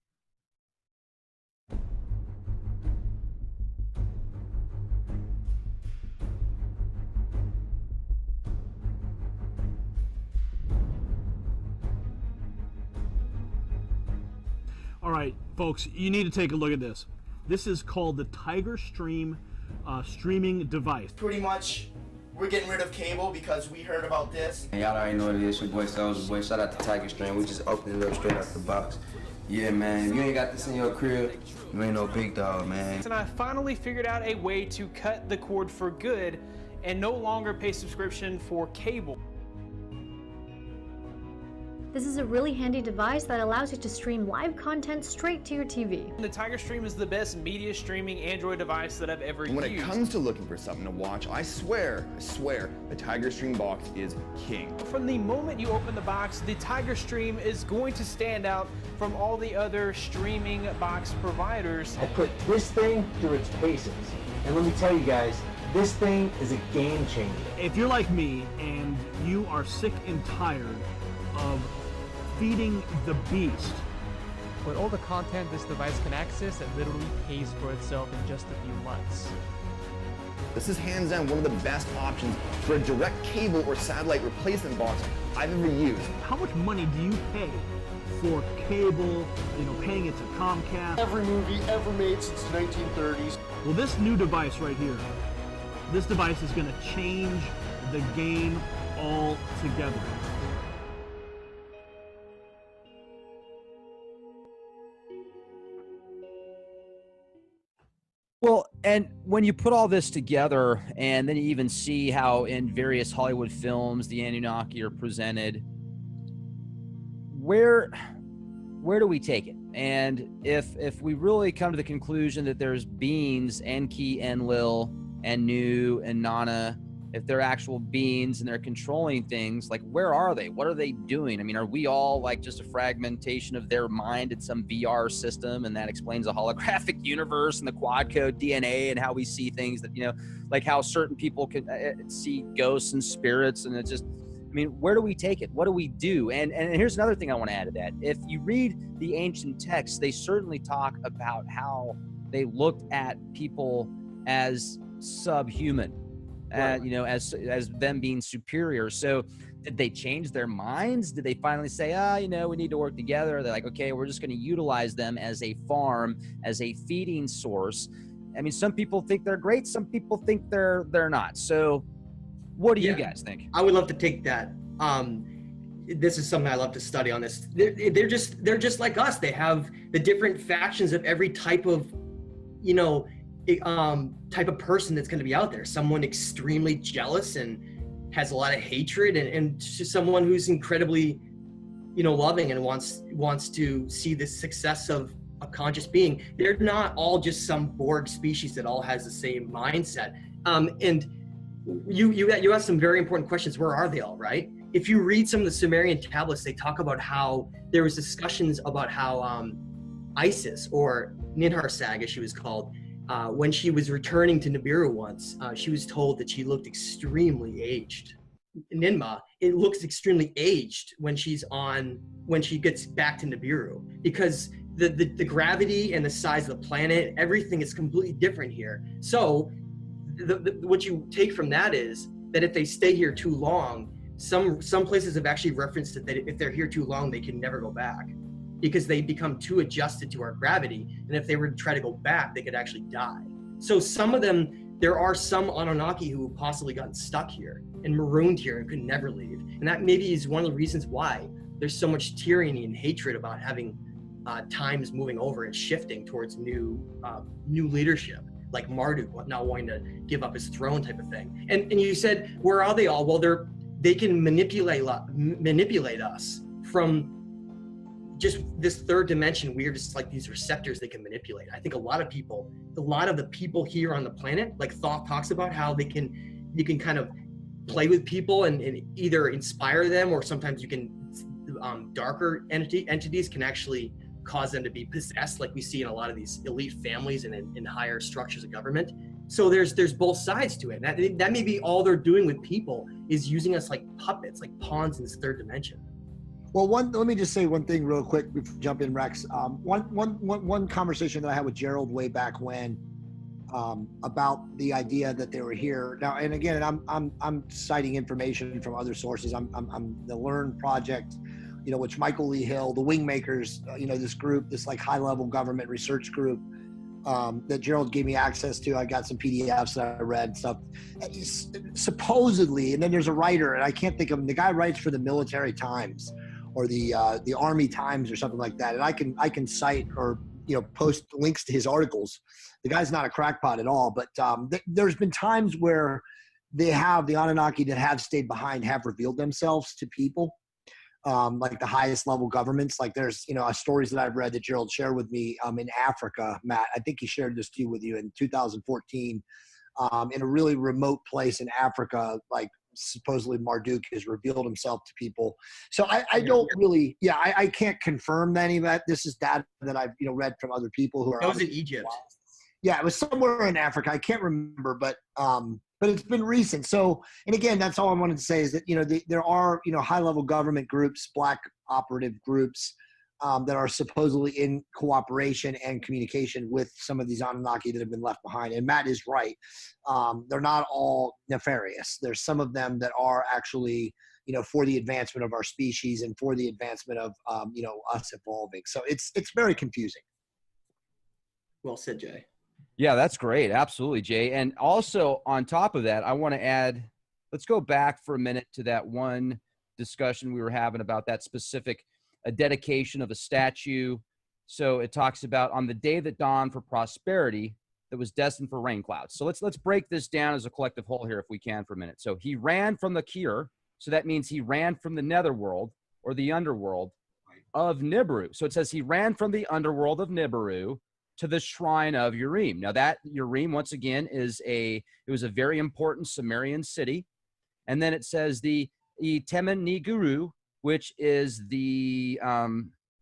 All right, folks, you need to take a look at this. This is called the Tiger Stream streaming device. Pretty much, we're getting rid of cable because we heard about this. And y'all already know what it is. Your boy Soulja Boy. Shout out to Tiger Stream. We just opened it up straight out the box. Yeah, man. If you ain't got this in your crib, you ain't no big dog, man. And I finally figured out a way to cut the cord for good and no longer pay subscription for cable. This is a really handy device that allows you to stream live content straight to your TV. The Tiger Stream is the best media streaming Android device that I've ever used. When it comes to looking for something to watch, I swear, the Tiger Stream box is king. From the moment you open the box, the Tiger Stream is going to stand out from all the other streaming box providers. I put this thing through its paces, and let me tell you guys, this thing is a game changer. If you're like me and you are sick and tired of feeding the beast. With all the content this device can access, it literally pays for itself in just a few months. This is hands down one of the best options for a direct cable or satellite replacement box I've ever used. How much money do you pay for cable, paying it to Comcast? Every movie ever made since the 1930s. Well, this new device right here, this device is going to change the game altogether. Well, and when you put all this together, and then you even see how in various Hollywood films the Annunaki are presented, where do we take it? And if we really come to the conclusion that there's beings, Enki, Enlil, Anu, and Nana, if they're actual beings and they're controlling things, like where are they? What are they doing? I mean, are we all like just a fragmentation of their mind in some VR system, and that explains the holographic universe and the quad code DNA and how we see things that, like how certain people can see ghosts and spirits, and it's just, I mean, where do we take it? What do we do? And here's another thing I want to add to that. If you read the ancient texts, they certainly talk about how they looked at people as subhuman. Right. As them being superior. So did they change their minds? Did they finally say, we need to work together? They're like, okay, we're just going to utilize them as a farm, as a feeding source. I mean, some people think they're great. Some people think they're not. So what do you guys think? I would love to take that. This is something I love to study on this. They're just like us. They have the different factions of every type of, type of person that's going to be out there. Someone extremely jealous and has a lot of hatred, and just someone who's incredibly, loving and wants to see the success of a conscious being. They're not all just some Borg species that all has the same mindset. And you asked some very important questions. Where are they all, right? If you read some of the Sumerian tablets, they talk about how there was discussions about how Isis, or Ninhursag as she was called, when she was returning to Nibiru once, she was told that she looked extremely aged. Ninma, it looks extremely aged when she gets back to Nibiru, because the gravity and the size of the planet, everything is completely different here. So what you take from that is that if they stay here too long, some places have actually referenced that if they're here too long, they can never go back, because they become too adjusted to our gravity. And if they were to try to go back, they could actually die. So some of them, there are some Anunnaki who possibly gotten stuck here and marooned here and could never leave. And that maybe is one of the reasons why there's so much tyranny and hatred about having times moving over and shifting towards new leadership, like Marduk not wanting to give up his throne type of thing. And you said, where are they all? Well, they can manipulate us from just this third dimension. We're just like these receptors they can manipulate. I think a lot of the people here on the planet, like Thoth talks about how you can kind of play with people and either inspire them, or sometimes you can darker entities can actually cause them to be possessed, like we see in a lot of these elite families and in higher structures of government. So there's both sides to it. That may be all they're doing with people, is using us like puppets, like pawns in this third dimension. Well, let me just say one thing real quick before we jump in, Rex. One conversation that I had with Gerald way back when, about the idea that they were here now. And again, I'm citing information from other sources. I'm the Learn Project, which Michael Lee Hill, the Wingmakers, this group, this like high level government research group, that Gerald gave me access to. I got some PDFs that I read, stuff. Supposedly, and then there's a writer, and I can't think of him. The guy writes for the Military Times or the Army Times or something like that. And I can cite or post links to his articles. The guy's not a crackpot at all, but there's been times where the Anunnaki that have stayed behind have revealed themselves to people, like the highest level governments. Like there's stories that I've read that Gerald shared with me in Africa. Matt, I think he shared this too with you in 2014, in a really remote place in Africa, like supposedly Marduk has revealed himself to people. So I don't really, I can't confirm any of that. This is data that I've read from other people who are. That was in Egypt. Yeah, it was somewhere in Africa. I can't remember, but it's been recent. So, and again, that's all I wanted to say is that there are high level government groups, black operative groups, that are supposedly in cooperation and communication with some of these Anunnaki that have been left behind. And Matt is right. They're not all nefarious. There's some of them that are actually, for the advancement of our species and for the advancement of, us evolving. So it's very confusing. Well said, Jay. Yeah, that's great. Absolutely, Jay. And also on top of that, I want to add, let's go back for a minute to that one discussion we were having about that specific a dedication of a statue. So it talks about on the day that dawned for prosperity that was destined for rain clouds. So let's break this down as a collective whole here if we can for a minute. So he ran from the Kir. So that means he ran from the netherworld or the underworld of Nibiru. So it says he ran from the underworld of Nibiru to the shrine of Urim. Now that Urim, once again, it was a very important Sumerian city. And then it says the Temen-ni-Guru, which is the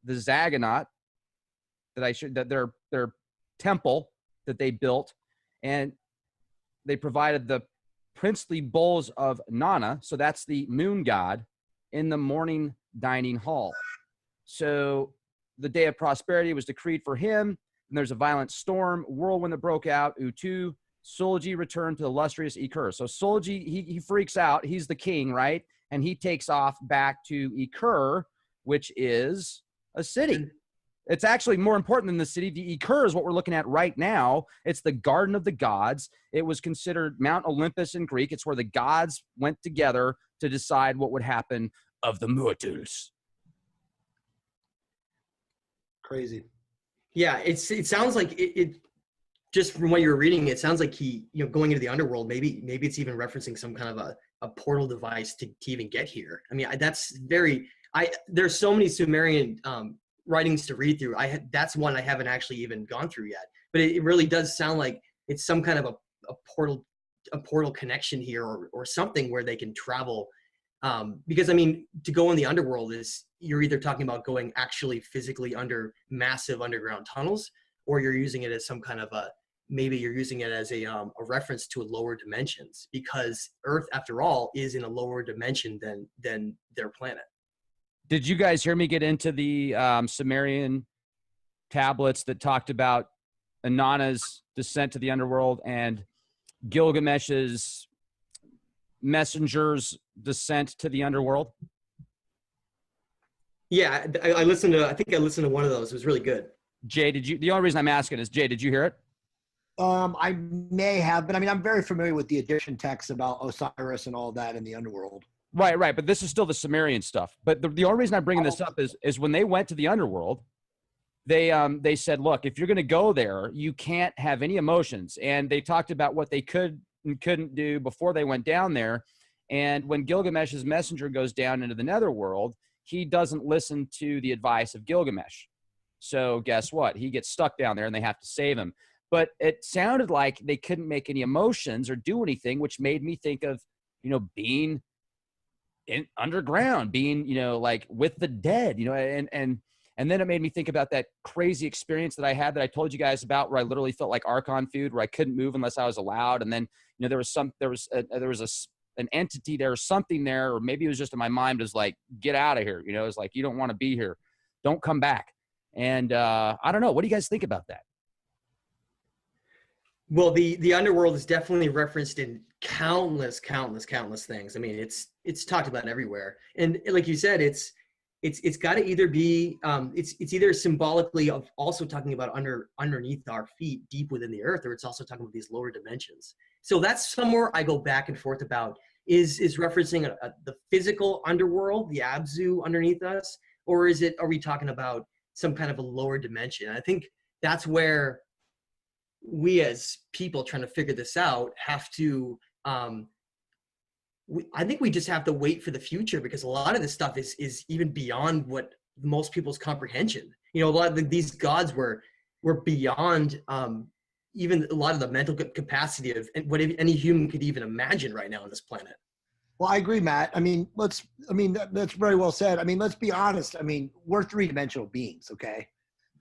Zaganot that their temple that they built, and they provided the princely bowls of Nana, so that's the moon god, in the morning dining hall. So the day of prosperity was decreed for him, and there's a violent storm, whirlwind that broke out. Utu, Solji returned to the illustrious Ikur. So Solji, he freaks out. He's the king, right? And he takes off back to Ikur, which is a city. It's actually more important than the city. The Ikur is what we're looking at right now. It's the Garden of the Gods. It was considered Mount Olympus in Greek. It's where the gods went together to decide what would happen of the mortals. Crazy. Yeah, it sounds like it just from what you were reading, it sounds like he, going into the underworld, maybe it's even referencing some kind of a portal device to even get here. I mean, there's so many Sumerian writings to read through. That's one I haven't actually even gone through yet, but it really does sound like it's some kind of a portal connection here or something where they can travel. Because I mean, to go in the underworld you're either talking about going actually physically under massive underground tunnels, or you're using it as some kind of maybe you're using it as a reference to lower dimensions, because Earth, after all, is in a lower dimension than their planet. Did you guys hear me get into the Sumerian tablets that talked about Inanna's descent to the underworld and Gilgamesh's messenger's descent to the underworld? Yeah, I think I listened to one of those. It was really good. Jay, the only reason I'm asking is, Jay, did you hear it? I may have, but I mean, I'm very familiar with the Egyptian texts about Osiris and all that in the underworld. Right. But this is still the Sumerian stuff. But the only reason I'm bringing this up is when they went to the underworld, they said, look, if you're going to go there, you can't have any emotions. And they talked about what they could and couldn't do before they went down there. And when Gilgamesh's messenger goes down into the netherworld, he doesn't listen to the advice of Gilgamesh. So guess what? He gets stuck down there and they have to save him. But it sounded like they couldn't make any emotions or do anything, which made me think of being underground, being, like with the dead, and then it made me think about that crazy experience that I had that I told you guys about, where I literally felt like Archon food, where I couldn't move unless I was allowed. And then, there was an entity there, or something there, or maybe it was just in my mind, was like, get out of here. It's like, you don't want to be here. Don't come back. And I don't know. What do you guys think about that? Well, the underworld is definitely referenced in countless things. I mean, it's talked about everywhere. And like you said, it's got to either be it's either symbolically of also talking about underneath our feet, deep within the earth, or it's also talking about these lower dimensions. So that's somewhere I go back and forth about, is referencing the physical underworld, the Abzu underneath us, or are we talking about some kind of a lower dimension? I think that's where we as people trying to figure this out have to I think we just have to wait for the future, because a lot of this stuff is even beyond what most people's comprehension. A lot of these gods were beyond even a lot of the mental capacity of what any human could even imagine right now on this planet. Well, I agree, Matt. I mean, that's very well said. I mean, let's be honest. I mean, we're three-dimensional beings, okay?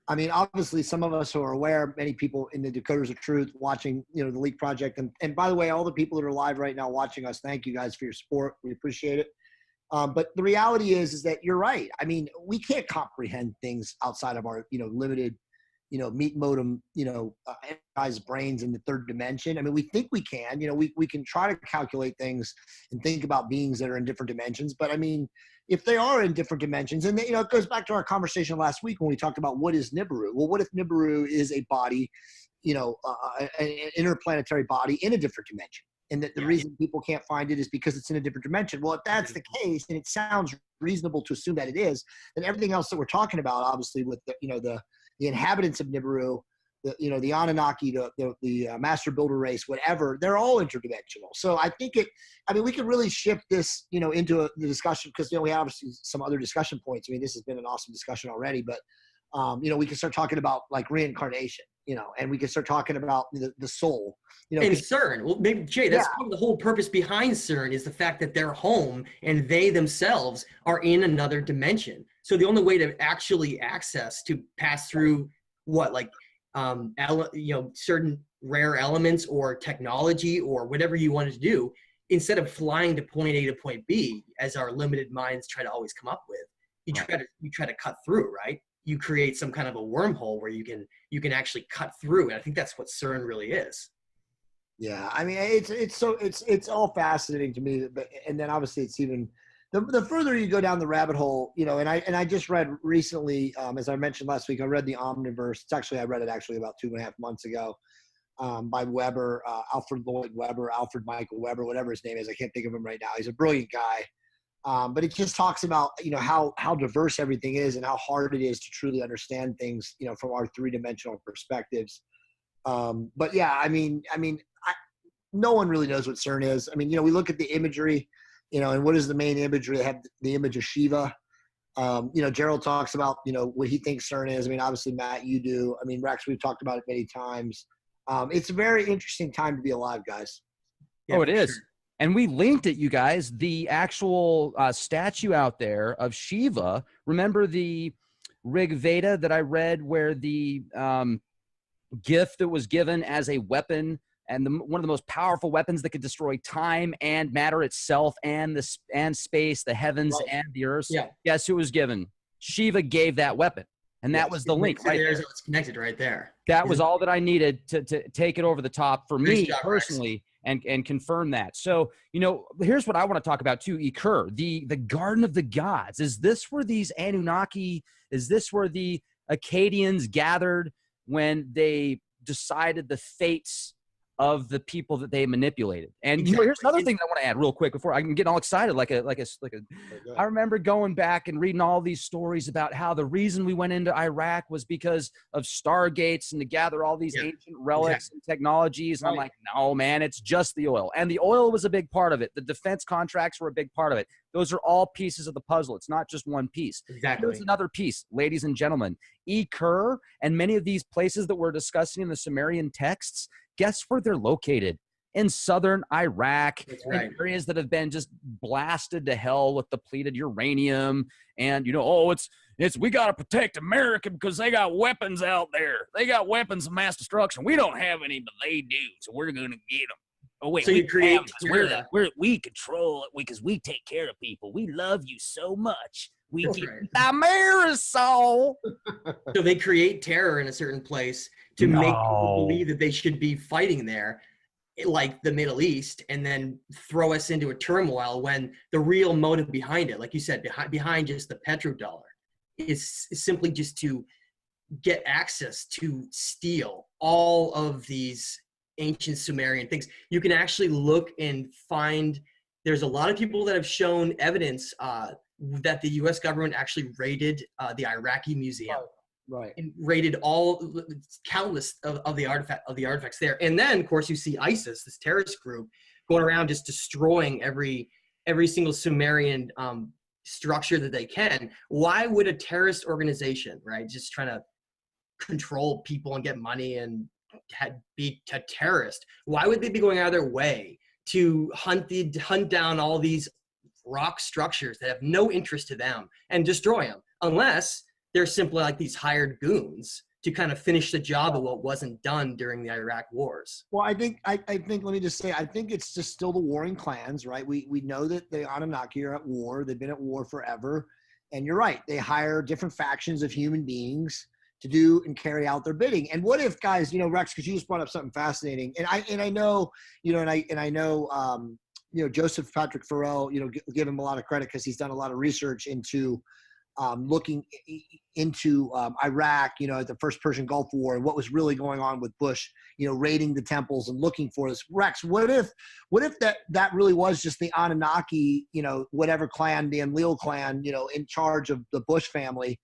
I mean, obviously, some of us who are aware, many people in the Decoders of Truth watching, the Leak Project. And by the way, all the people that are live right now watching us, thank you guys for your support. We appreciate it. But the reality is that you're right. I mean, we can't comprehend things outside of our, limited, meat modem, guys' brains in the third dimension. I mean, we think we can, we can try to calculate things and think about beings that are in different dimensions. But I mean, if they are in different dimensions, and it goes back to our conversation last week when we talked about what is Nibiru. Well, what if Nibiru is a body, an interplanetary body in a different dimension, and that the reason people can't find it is because it's in a different dimension? Well, if that's the case, and it sounds reasonable to assume that it is, then everything else that we're talking about, obviously, with the inhabitants of Nibiru, the Annunaki, the master builder race, whatever, they're all interdimensional. So I think we could really shift this, into the discussion, because, we have obviously some other discussion points. I mean, this has been an awesome discussion already, but, we can start talking about like reincarnation, and we can start talking about the soul, and CERN. Well, maybe Jay, that's part of the whole purpose behind CERN, is the fact that they're home and they themselves are in another dimension. So the only way to actually pass through certain rare elements or technology or whatever you wanted to do, instead of flying to point A to point B, as our limited minds try to always come up with, you try to cut through, right? You create some kind of a wormhole where you can actually cut through. And I think that's what CERN really is. Yeah, I mean, it's all fascinating to me. But and then obviously it's even the further you go down the rabbit hole, and I just read recently, as I mentioned last week, I read the Omniverse. I read it about 2.5 months ago, by Weber, Alfred Lloyd Weber, Alfred Michael Weber, whatever his name is. I can't think of him right now. He's a brilliant guy. But it just talks about, how diverse everything is and how hard it is to truly understand things, from our three-dimensional perspectives. But yeah, no one really knows what CERN is. I mean, we look at the imagery, and what is the main imagery? They have the image of Shiva. Gerald talks about, what he thinks CERN is. I mean, obviously, Matt, you do. I mean, Rex, we've talked about it many times. It's a very interesting time to be alive, guys. Yeah, it is. Sure. And we linked it, you guys, the actual statue out there of Shiva. Remember the Rig Veda that I read, where the gift that was given as a weapon, and one of the most powerful weapons that could destroy time and matter itself, and space, the heavens, and the earth. Yeah. Guess who was given? Shiva gave that weapon. And that was the link. Right there. It's connected right there. That was all that I needed to take it over the top for me personally, and confirm that. So, here's what I want to talk about too, Ikur, the Garden of the Gods. Is this where these Anunnaki, is this where the Akkadians gathered when they decided the fates of the people that they manipulated? And here's another thing that I want to add real quick before I can get all excited. I remember going back and reading all these stories about how the reason we went into Iraq was because of stargates and to gather all these ancient relics and technologies. And I'm like, no, man, it's just the oil. And the oil was a big part of it. The defense contracts were a big part of it. Those are all pieces of the puzzle. It's not just one piece. Exactly. Here's another piece, ladies and gentlemen. Ikur and many of these places that we're discussing in the Sumerian texts, guess where they're located? in southern Iraq, right. in areas that have been just blasted to hell with depleted uranium. And, oh, it's we got to protect America because they got weapons out there. They got weapons of mass destruction. We don't have any, but they do. So we're going to get them. Oh, wait, so you create we control it because we take care of people. We love you so much. We keep right. America's soul. So they create terror in a certain place to make people believe that they should be fighting there, like the Middle East, and then throw us into a turmoil when the real motive behind it, like you said, behind just the petrodollar, is simply just to get access to steal all of these ancient Sumerian things. You can actually look and find, there's a lot of people that have shown evidence that the U.S. government actually raided the Iraqi museum. Right. And raided countless of the artifacts there. And then, of course, you see ISIS, this terrorist group, going around just destroying every single Sumerian structure that they can. Why would a terrorist organization, right, just trying to control people and get money and be a terrorist, why would they be going out of their way to hunt down all these rock structures that have no interest to them and destroy them, unless they're simply like these hired goons to kind of finish the job of what wasn't done during the Iraq wars? Well, I think, let me just say, I think it's just still the warring clans, right? We know that the Annunaki are at war. They've been at war forever. And you're right. They hire different factions of human beings to do and carry out their bidding. And what if, guys, Rex, because you just brought up something fascinating, and I know, Joseph Patrick Farrell, give him a lot of credit because he's done a lot of research into looking into Iraq, the first Persian Gulf War, and what was really going on with Bush, raiding the temples and looking for this. Rex, what if that really was just the Anunnaki, whatever clan, the Enlil clan, in charge of the Bush family,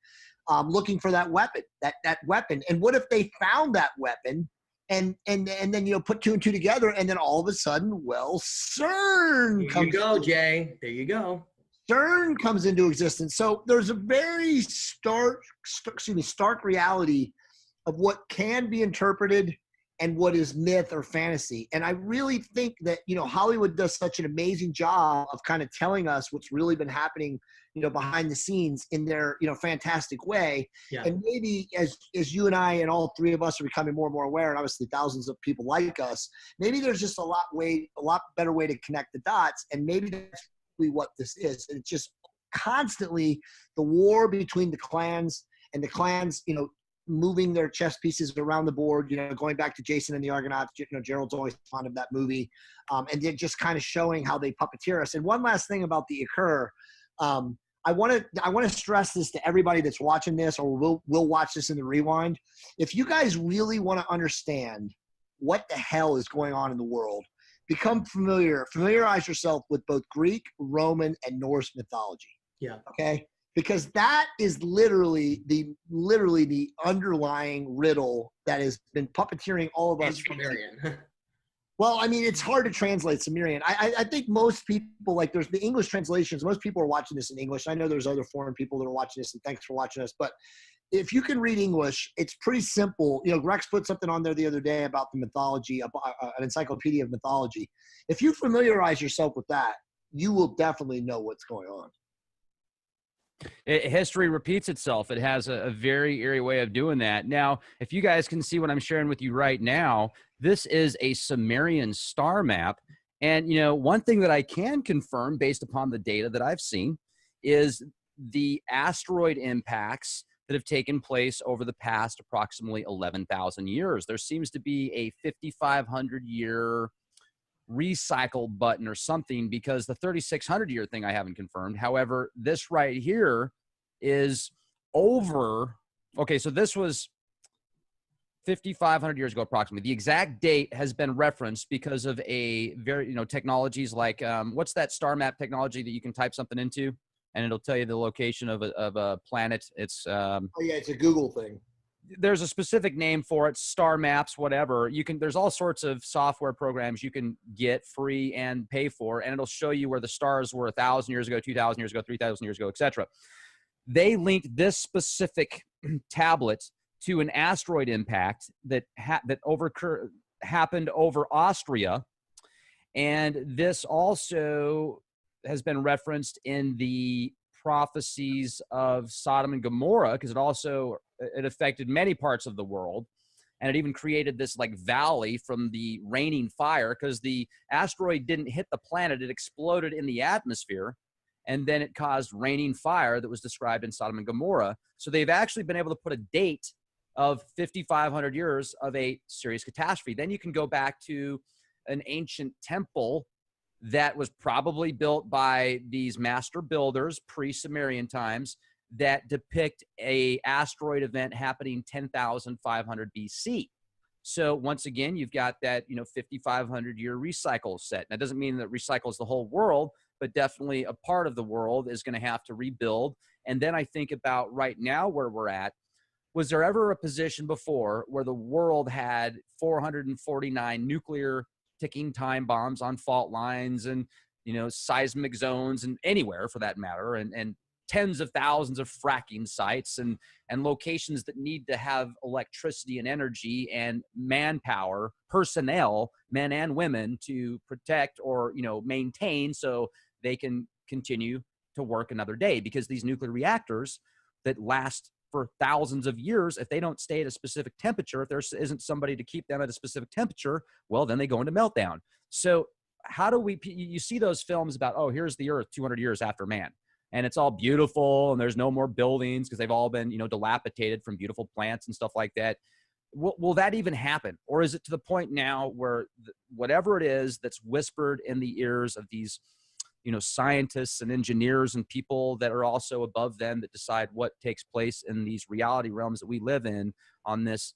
looking for that weapon, that weapon. And what if they found that weapon and then, put two and two together, and then all of a sudden, well, CERN comes. There you go, Jay. There you go. CERN comes into existence. So there's a very stark reality of what can be interpreted and what is myth or fantasy. And I really think that, Hollywood does such an amazing job of kind of telling us what's really been happening, behind the scenes in their, fantastic way. Yeah. And maybe as you and I and all three of us are becoming more and more aware, and obviously thousands of people like us, maybe there's just a lot better way to connect the dots. And maybe that's what this is. And it's just constantly the war between the clans, and the clans, moving their chess pieces around the board, going back to Jason and the Argonauts. Gerald's always fond of that movie. And then just kind of showing how they puppeteer us. And one last thing about the occur, I want to stress this to everybody that's watching this, or will watch this in the rewind. If you guys really want to understand what the hell is going on in the world, familiarize yourself with both Greek, Roman, and Norse mythology. Yeah. Okay. Because that is literally the underlying riddle that has been puppeteering all of us. Sumerian. Well, I mean, it's hard to translate Sumerian. I think most people, like, there's the English translations. Most people are watching this in English. I know there's other foreign people that are watching this, and thanks for watching us. But if you can read English, it's pretty simple. Rex put something on there the other day about the mythology, an encyclopedia of mythology. If you familiarize yourself with that, you will definitely know what's going on. History repeats itself. It has a very eerie way of doing that. Now, if you guys can see what I'm sharing with you right now, this is a Sumerian star map. And, one thing that I can confirm based upon the data that I've seen is the asteroid impacts that have taken place over the past approximately 11,000 years. There seems to be a 5,500 year recycle button or something, because the 3,600 year thing I haven't confirmed. However, this right here is over. Okay, so this was 5,500 years ago approximately. The exact date has been referenced because of a very, technologies like, what's that star map technology that you can type something into and it'll tell you the location of a planet? It's it's a Google thing. There's a specific name for it, star maps, whatever. There's all sorts of software programs you can get free and pay for, and it'll show you where the stars were 1,000 years ago, 2,000 years ago, 3,000 years ago, etc. They linked this specific tablet to an asteroid impact that happened over Austria And this also has been referenced in the prophecies of Sodom and Gomorrah, because it affected many parts of the world. And it even created this like valley from the raining fire, because the asteroid didn't hit the planet. It exploded in the atmosphere, and then it caused raining fire that was described in Sodom and Gomorrah. So they've actually been able to put a date of 5,500 years of a serious catastrophe. Then you can go back to an ancient temple that was probably built by these master builders pre-Sumerian times that depict a asteroid event happening 10,500 BC. So once again, you've got that, 5,500 year recycle set. That doesn't mean that recycles the whole world, but definitely a part of the world is going to have to rebuild. And then I think about right now where we're at. Was there ever a position before where the world had 449 nuclear ticking time bombs on fault lines and, seismic zones and anywhere for that matter, and tens of thousands of fracking sites and locations that need to have electricity and energy and manpower, personnel, men and women, to protect or, maintain so they can continue to work another day? Because these nuclear reactors that last for thousands of years, if they don't stay at a specific temperature, if there isn't somebody to keep them at a specific temperature, well, then they go into meltdown. So how do you see those films about, oh, here's the Earth 200 years after man, and it's all beautiful and there's no more buildings because they've all been, dilapidated from beautiful plants and stuff like that. Will that even happen? Or is it to the point now where whatever it is that's whispered in the ears of these, scientists and engineers and people that are also above them that decide what takes place in these reality realms that we live in on this,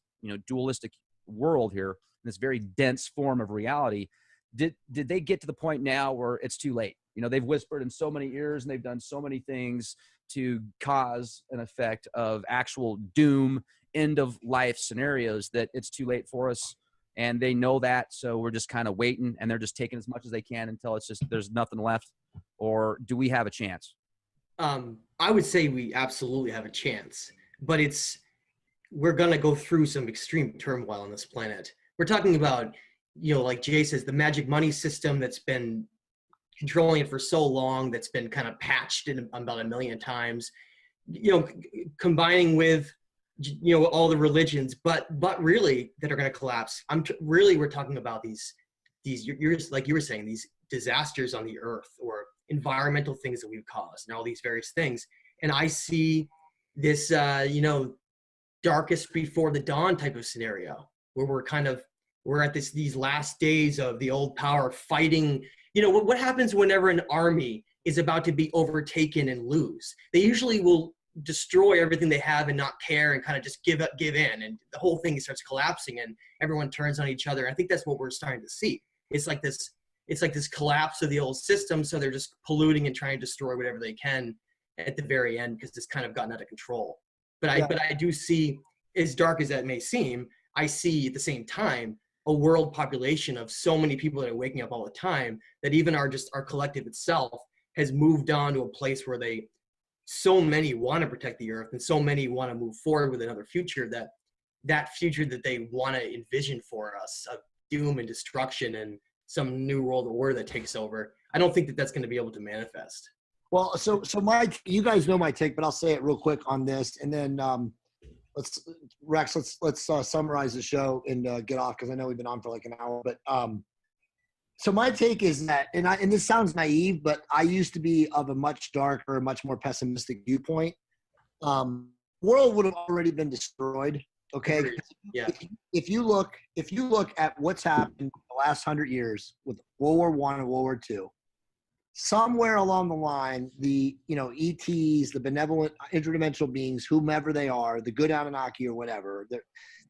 dualistic world here, this very dense form of reality, did they get to the point now where it's too late? They've whispered in so many ears and they've done so many things to cause an effect of actual doom, end of life scenarios, that it's too late for us. And they know that. So we're just kind of waiting, and they're just taking as much as they can until it's just, there's nothing left. Or do we have a chance? I would say we absolutely have a chance, but we're going to go through some extreme turmoil on this planet. We're talking about, like Jay says, the magic money system that's been controlling it for so long, that's been kind of patched in about 1 million times, combining with, all the religions, but really that are going to collapse. We're talking about these, you're like you were saying, these disasters on the earth or environmental things that we've caused and all these various things. And I see this, darkest before the dawn type of scenario where we're at these last days of the old power fighting. What happens whenever an army is about to be overtaken and lose? They usually will destroy everything they have and not care and kind of just give in, and the whole thing starts collapsing and everyone turns on each other. I think that's what we're starting to see. It's like this collapse of the old system, so they're just polluting and trying to destroy whatever they can at the very end, because it's kind of gotten out of control. But I do see, as dark as that may seem, I see at the same time a world population of so many people that are waking up all the time, that even our collective itself has moved on to a place where so many want to protect the earth and so many want to move forward with another future, that future that they want to envision for us of doom and destruction and some new world order that takes over. I don't think that that's going to be able to manifest. Well, so Mike, you guys know my take, but I'll say it real quick on this, and then let's summarize the show and get off, because I know we've been on for like an hour. But so my take is that, and this sounds naive, but I used to be of a much darker, much more pessimistic viewpoint. World would have already been destroyed. Okay. Yeah. If you look at what's happened in the last 100 years with World War I and World War II, somewhere along the line, the ETs, the benevolent interdimensional beings, whomever they are, the good Annunaki or whatever,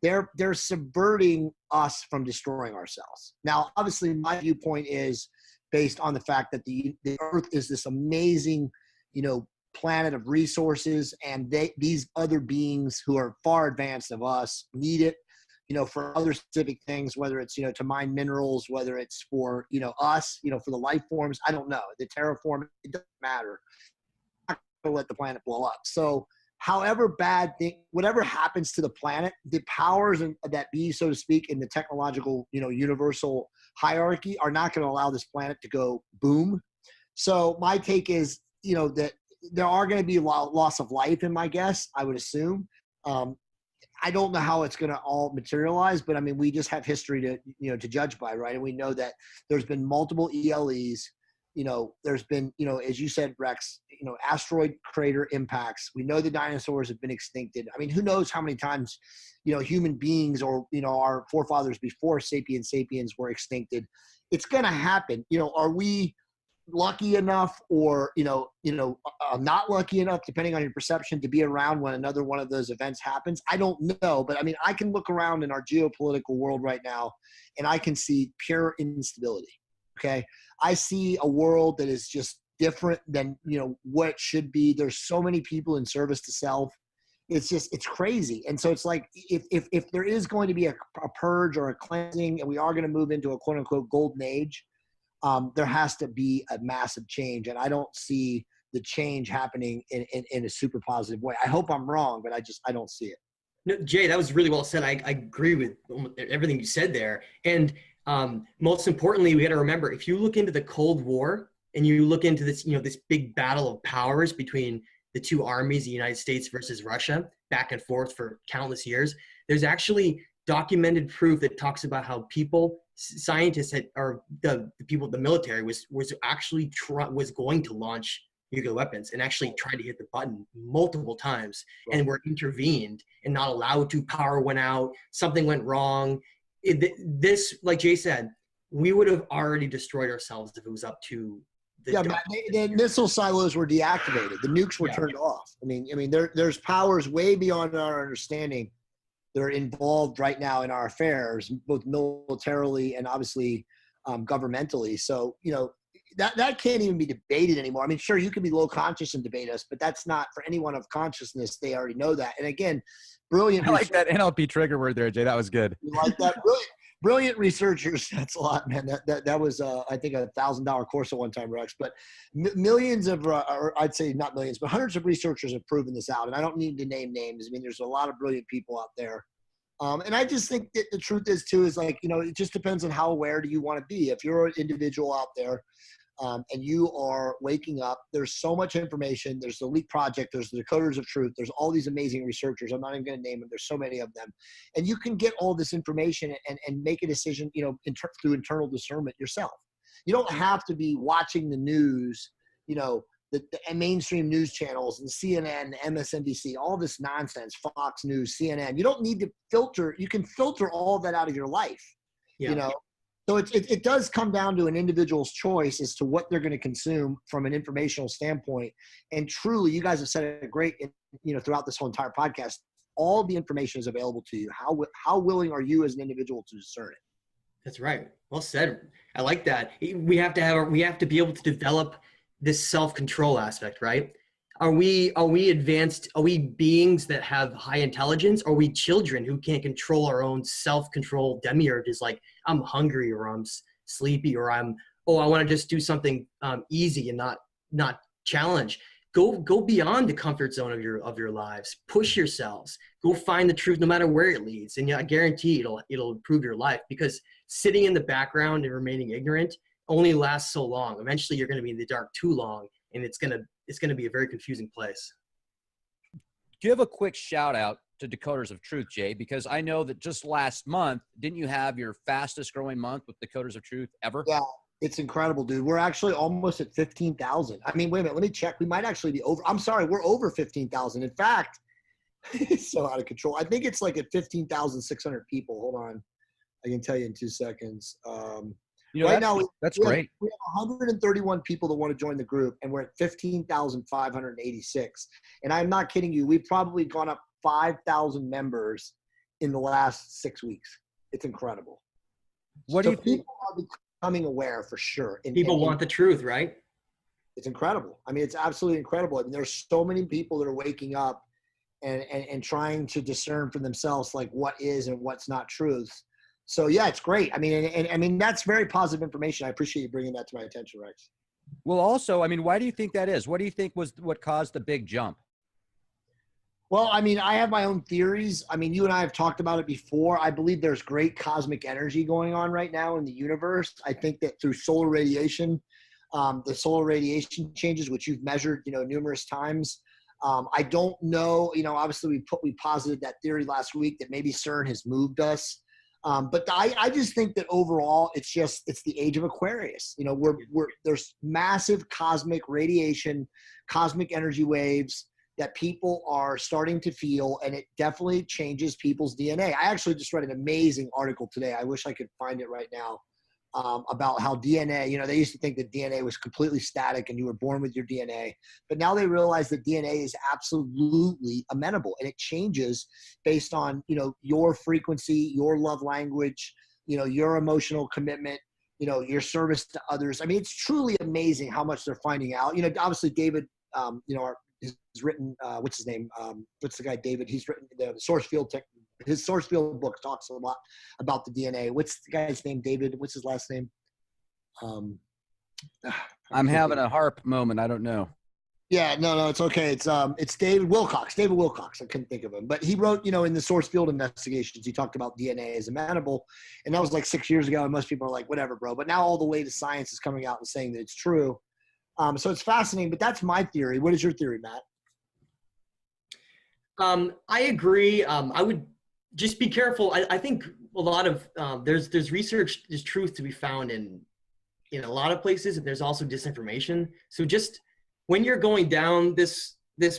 they're subverting us from destroying ourselves. Now, obviously, my viewpoint is based on the fact that the Earth is this amazing, planet of resources, and these other beings who are far advanced of us need it, for other specific things, whether it's, to mine minerals, whether it's for, us, for the life forms. I don't know. The terraform, it doesn't matter. I'm not going to let the planet blow up. So however bad thing, whatever happens to the planet, the powers that be, so to speak, in the technological, universal hierarchy are not going to allow this planet to go boom. So my take is, that there are going to be loss of life in my guess, I would assume. I don't know how it's going to all materialize, but I mean, we just have history to judge by, right? And we know that there's been multiple ELEs. There's been, as you said, Rex, asteroid crater impacts. We know the dinosaurs have been extincted. I mean, who knows how many times, human beings or, our forefathers before sapiens were extincted. It's going to happen. Are we lucky enough or, not lucky enough, depending on your perception, to be around when another one of those events happens? I don't know. But I mean, I can look around in our geopolitical world right now and I can see pure instability. Okay. I see a world that is just different than, what it should be. There's so many people in service to self. It's crazy. And so it's like, if there is going to be a purge or a cleansing and we are going to move into a quote unquote golden age, there has to be a massive change. And I don't see the change happening in a super positive way. I hope I'm wrong, but I don't see it. No, Jay, that was really well said. I agree with everything you said there. And most importantly, we got to remember, if you look into the Cold War and you look into this, this big battle of powers between the two armies, the United States versus Russia, back and forth for countless years, there's actually documented proof that talks about how scientists or the people, the military was actually was going to launch nuclear weapons and actually tried to hit the button multiple times and were intervened and not allowed to. Power went out, something went wrong. This, like Jay said, we would have already destroyed ourselves if it was up to the missile silos were deactivated. The nukes were turned off. I mean, there's powers way beyond our understanding that are involved right now in our affairs, both militarily and obviously governmentally. So, that can't even be debated anymore. I mean, sure, you can be low conscious and debate us, but that's not for anyone of consciousness. They already know that. And again, brilliant. I like that NLP trigger word there, Jay. That was good. You like that? Brilliant researchers. That's a lot, man. That was, I think, $1,000 course at one time, Rex. But millions of, or I'd say not millions, but hundreds of researchers have proven this out. And I don't need to name names. I mean, there's a lot of brilliant people out there. And I just think that the truth is, too, is like, it just depends on how aware do you want to be. If you're an individual out there, and you are waking up, there's so much information. There's the Leak Project. There's the Decoders of Truth. There's all these amazing researchers. I'm not even going to name them. There's so many of them. And you can get all this information and make a decision, through internal discernment yourself. You don't have to be watching the news, the mainstream news channels and CNN, MSNBC, all this nonsense, Fox News, CNN. You don't need to filter. You can filter all that out of your life, So it does come down to an individual's choice as to what they're going to consume from an informational standpoint. And truly, you guys have said it great, throughout this whole entire podcast. All the information is available to you. How willing are you as an individual to discern it? That's right. Well said. I like that. We have to be able to develop this self-control aspect, right? Are we advanced? Are we beings that have high intelligence? Or are we children who can't control our own self-control demiurges? Like, I'm hungry, or I'm sleepy, or I want to just do something easy and not challenge. Go beyond the comfort zone of your lives. Push yourselves. Go find the truth, no matter where it leads. And I guarantee it'll improve your life, because sitting in the background and remaining ignorant only lasts so long. Eventually, you're going to be in the dark too long, and it's going to be a very confusing place. Give a quick shout out to Decoders of Truth, Jay, because I know that just last month, didn't you have your fastest growing month with Decoders of Truth ever? Yeah, it's incredible, dude. We're actually almost at 15,000. I mean, wait a minute, let me check. We might actually be over. I'm sorry, we're over 15,000. In fact, it's so out of control. I think it's like at 15,600 people. Hold on. I can tell you in 2 seconds. Right now, that's great. We have 131 people that want to join the group, and we're at 15,586. And I'm not kidding you. We've probably gone up 5,000 members in the last 6 weeks. It's incredible. What do you think? People are becoming aware for sure. People want the truth, right? It's incredible. I mean, it's absolutely incredible. I mean, there's so many people that are waking up and trying to discern for themselves, like, what is and what's not truth. So yeah, it's great. I mean, and I mean, that's very positive information. I appreciate you bringing that to my attention, Rex. Well, also, I mean, why do you think that is? What do you think was what caused the big jump? Well, I mean, I have my own theories. I mean, you and I have talked about it before. I believe there's great cosmic energy going on right now in the universe. I think that through solar radiation, the solar radiation changes, which you've measured, numerous times. I don't know, obviously we posited that theory last week that maybe CERN has moved us. But I just think that overall, it's the age of Aquarius. There's massive cosmic radiation, cosmic energy waves that people are starting to feel, and it definitely changes people's DNA. I actually just read an amazing article today. I wish I could find it right now, about how DNA, they used to think that DNA was completely static and you were born with your DNA, but now they realize that DNA is absolutely amenable, and it changes based on, your frequency, your love language, your emotional commitment, your service to others. I mean, it's truly amazing how much they're finding out. Obviously David, he's written, what's his name? What's the guy, David? He's written the source field his source field book talks a lot about the DNA. What's the guy's name? David, what's his last name? I'm having a harp moment. I don't know. Yeah, no, it's okay. It's David Wilcox. David Wilcox. I couldn't think of him, but he wrote, in the source field investigations, he talked about DNA as amenable, and that was like 6 years ago. And most people are like, whatever, bro. But now all the latest science is coming out and saying that it's true. So it's fascinating, but that's my theory. What is your theory, Matt? I agree. I would just be careful. I think a lot of there's research, there's truth to be found in a lot of places, and there's also disinformation. So just when you're going down this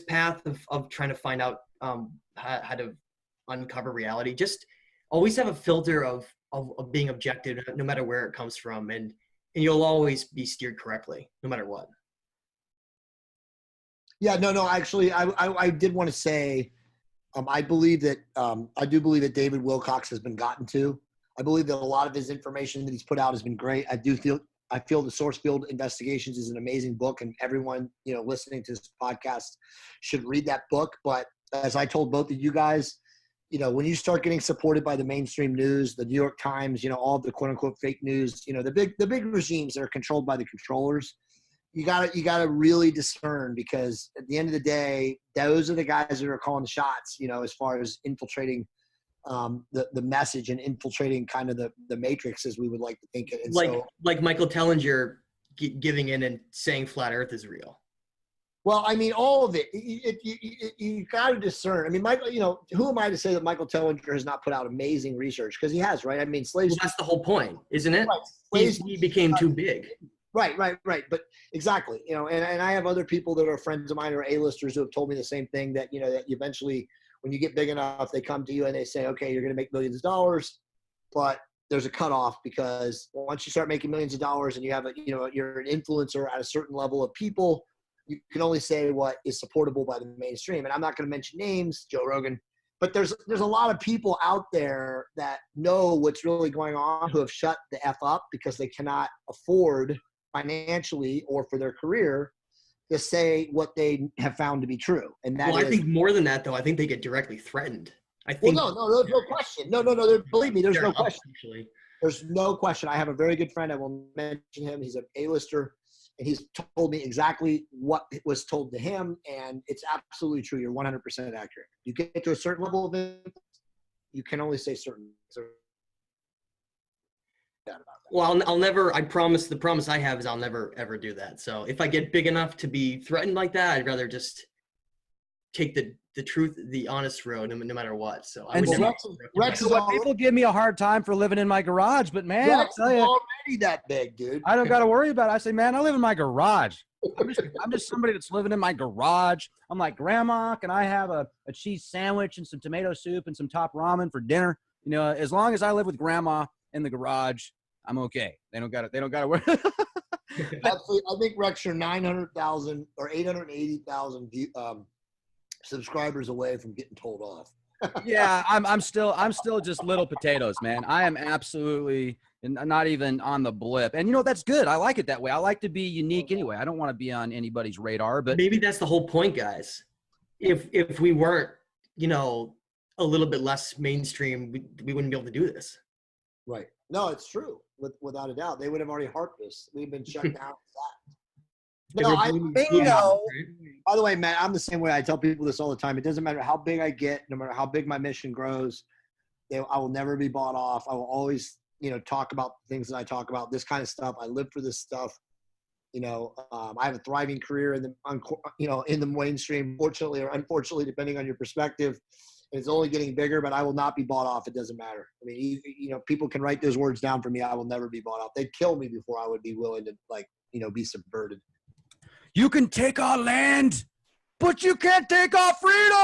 path of trying to find out how to uncover reality, just always have a filter of being objective, no matter where it comes from, and you'll always be steered correctly, no matter what. Yeah, no, actually, I did want to say, I do believe that David Wilcox has been gotten to. I believe that a lot of his information that he's put out has been great. I feel the Source Field Investigations is an amazing book, and everyone, listening to this podcast should read that book. But as I told both of you guys, when you start getting supported by the mainstream news, the New York Times, all of the quote unquote fake news, the big regimes that are controlled by the controllers, you gotta really discern, because at the end of the day, those are the guys that are calling the shots, as far as infiltrating the message and infiltrating kind of the matrix, as we would like to think it. And like Michael Tellinger giving in and saying flat Earth is real. Well, I mean, all of it. You got to discern. I mean, Michael, who am I to say that Michael Tellinger has not put out amazing research? Because he has, right? I mean, slaves. Well, that's the whole point, isn't it? Right. He became too big. Right. But exactly, and I have other people that are friends of mine or A-listers who have told me the same thing, that, that eventually when you get big enough, they come to you and they say, okay, you're going to make millions of dollars, but there's a cutoff, because once you start making millions of dollars and you have you're an influencer at a certain level of people, you can only say what is supportable by the mainstream. And I'm not going to mention names, Joe Rogan, but there's a lot of people out there that know what's really going on, who have shut the F up because they cannot afford financially or for their career to say what they have found to be true. And that I think more than that, though, I think they get directly threatened. I think. Well, no, there's no question. No. Believe me, there's no question. Actually, there's no question. I have a very good friend. I will mention him. He's an A-lister, and he's told me exactly what was told to him, and it's absolutely true. You're 100% accurate. You get to a certain level of influence, you can only say certain. Well, I'll never. I promise. The promise I have is I'll never ever do that. So if I get big enough to be threatened like that, I'd rather just take the truth, the honest road, no matter what. So I would Rex is people give me a hard time for living in my garage, but man, Rex I tell you, already that big, dude. I don't got to worry about it. I say, man, I live in my garage. I'm just somebody that's living in my garage. I'm like, Grandma, can I have a cheese sandwich and some tomato soup and some top ramen for dinner? As long as I live with Grandma in the garage, I'm okay. They don't got to worry. Absolutely. I think Rex, you're 900,000 or 880,000 subscribers away from getting told off. Yeah, I'm still just little potatoes, man. I am absolutely not even on the blip. And that's good. I like it that way. I like to be unique anyway. I don't want to be on anybody's radar, but maybe that's the whole point, guys. If we weren't, a little bit less mainstream, we wouldn't be able to do this. Right. No, it's true. Without a doubt, they would have already harped us. We've been shut down. No, bingo. By the way, Matt, I'm the same way. I tell people this all the time. It doesn't matter how big I get, no matter how big my mission grows. I will never be bought off. I will always, talk about things that I talk about, this kind of stuff. I live for this stuff. I have a thriving career in the mainstream, fortunately or unfortunately, depending on your perspective. And it's only getting bigger, but I will not be bought off. It doesn't matter. I mean, people can write those words down for me. I will never be bought off. They'd kill me before I would be willing to, be subverted. You can take our land, but you can't take our freedom.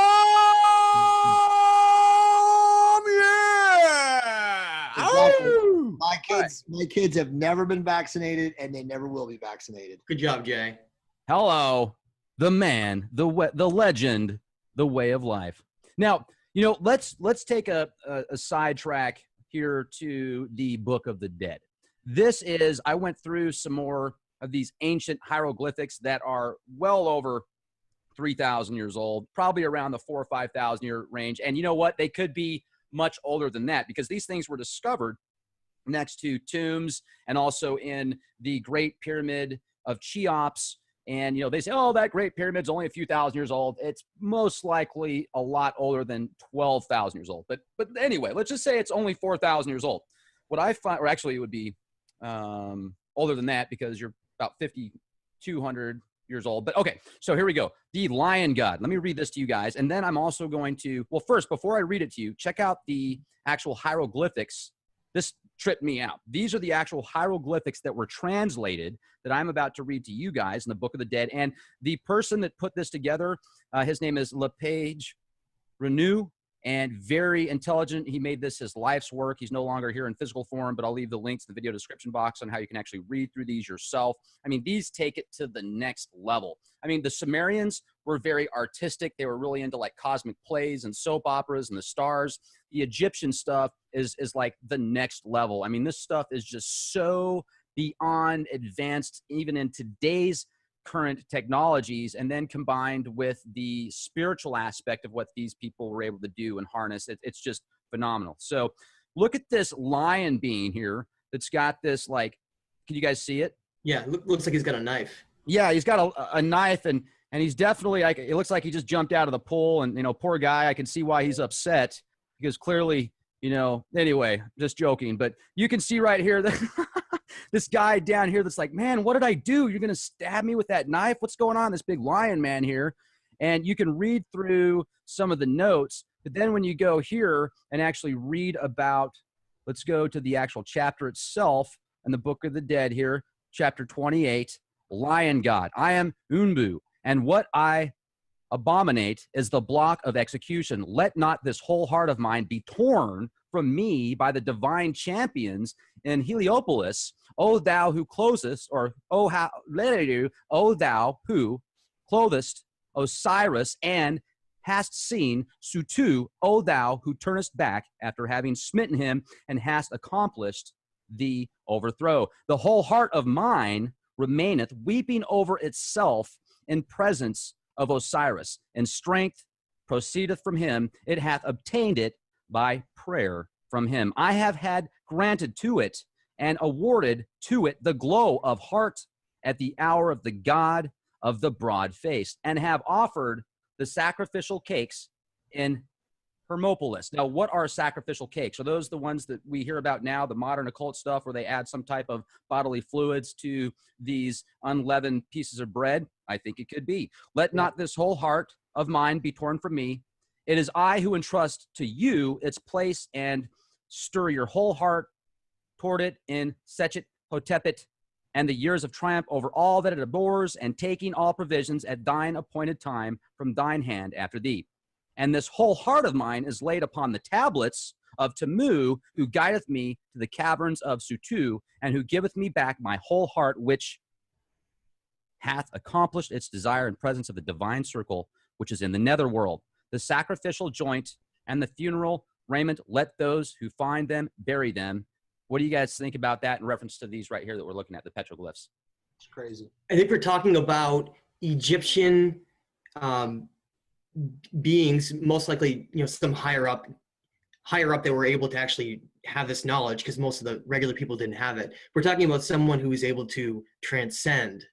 Yeah. Exactly. My kids have never been vaccinated, and they never will be vaccinated. Good job, Jay. Hello, the man, the legend, the way of life. Now, let's take a sidetrack here to the Book of the Dead. I went through some more of these ancient hieroglyphics that are well over 3,000 years old, probably around the 4,000 or 5,000 year range. And you know what? They could be much older than that because these things were discovered next to tombs and also in the Great Pyramid of Cheops. And, they say, oh, that Great Pyramid's only a few thousand years old. It's most likely a lot older than 12,000 years old. But anyway, let's just say it's only 4,000 years old. What I find, or actually it would be older than that because you're about 5,200 years old. But okay, so here we go. The lion god. Let me read this to you guys. And then I'm also going to, well, first, before I read it to you, check out the actual hieroglyphics. This tripped me out. These are the actual hieroglyphics that were translated that I'm about to read to you guys in the Book of the Dead. And the person that put this together, his name is LePage Renew, and very intelligent. He made this his life's work. He's no longer here in physical form, but I'll leave the links in the video description box on how you can actually read through these yourself. I mean, these take it to the next level. I mean, the Sumerians were very artistic. They were really into like cosmic plays and soap operas and the stars. The Egyptian stuff is like the next level. I mean, this stuff is just so beyond advanced, even in today's current technologies, and then combined with the spiritual aspect of what these people were able to do and harness. It's just phenomenal. So look at this lion being here that's got this, like, can you guys see it? Yeah, looks like he's got a knife. Yeah, he's got a knife, and he's definitely, like, it looks like he just jumped out of the pool, and, poor guy, I can see why he's upset, because clearly, anyway, just joking, but you can see right here that this guy down here that's like, man, what did I do? You're going to stab me with that knife? What's going on? This big lion man here. And you can read through some of the notes, but then when you go here and actually read about, let's go to the actual chapter itself in the Book of the Dead here, chapter 28, Lion God. I am Unbu, and what I abominate is the block of execution. Let not this whole heart of mine be torn from me by the divine champions in Heliopolis. O thou who closest, or O thou who clothest Osiris and hast seen Sutu, O thou who turnest back after having smitten him and hast accomplished the overthrow. The whole heart of mine remaineth weeping over itself in presence of Osiris, and strength proceedeth from him. It hath obtained it by prayer from him. I have had granted to it and awarded to it the glow of heart at the hour of the God of the broad face, and have offered the sacrificial cakes in Hermopolis. Now, what are sacrificial cakes? Are those the ones that we hear about now, the modern occult stuff where they add some type of bodily fluids to these unleavened pieces of bread? I think it could be. Let not this whole heart of mine be torn from me. It is I who entrust to you its place, and stir your whole heart toward it in Sechet Hotepet, and the years of triumph over all that it abhors, and taking all provisions at thine appointed time from thine hand after thee. And this whole heart of mine is laid upon the tablets of Tamu, who guideth me to the caverns of Sutu, and who giveth me back my whole heart, which hath accomplished its desire in presence of the divine circle, which is in the netherworld. The sacrificial joint and the funeral raiment, let those who find them bury them. What do you guys think about that in reference to these right here that we're looking at, the petroglyphs? It's crazy. I think we're talking about Egyptian beings, most likely, some higher up they were able to actually have this knowledge, because most of the regular people didn't have it. We're talking about someone who is able to transcend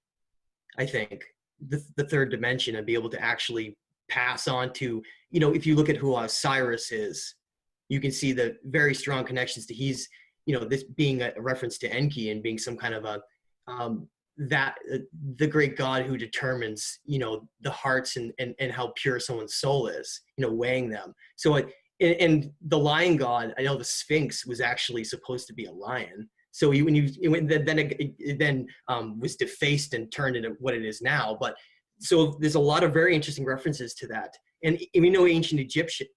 I think, the third dimension and be able to actually pass on to, if you look at who Cyrus is, you can see the very strong connections to this being a reference to Enki and being some kind of the great god who determines, the hearts and how pure someone's soul is, weighing them. So and the lion god, I know the Sphinx was actually supposed to be a lion. So it then was defaced and turned into what it is now. But so there's a lot of very interesting references to that. And we know ancient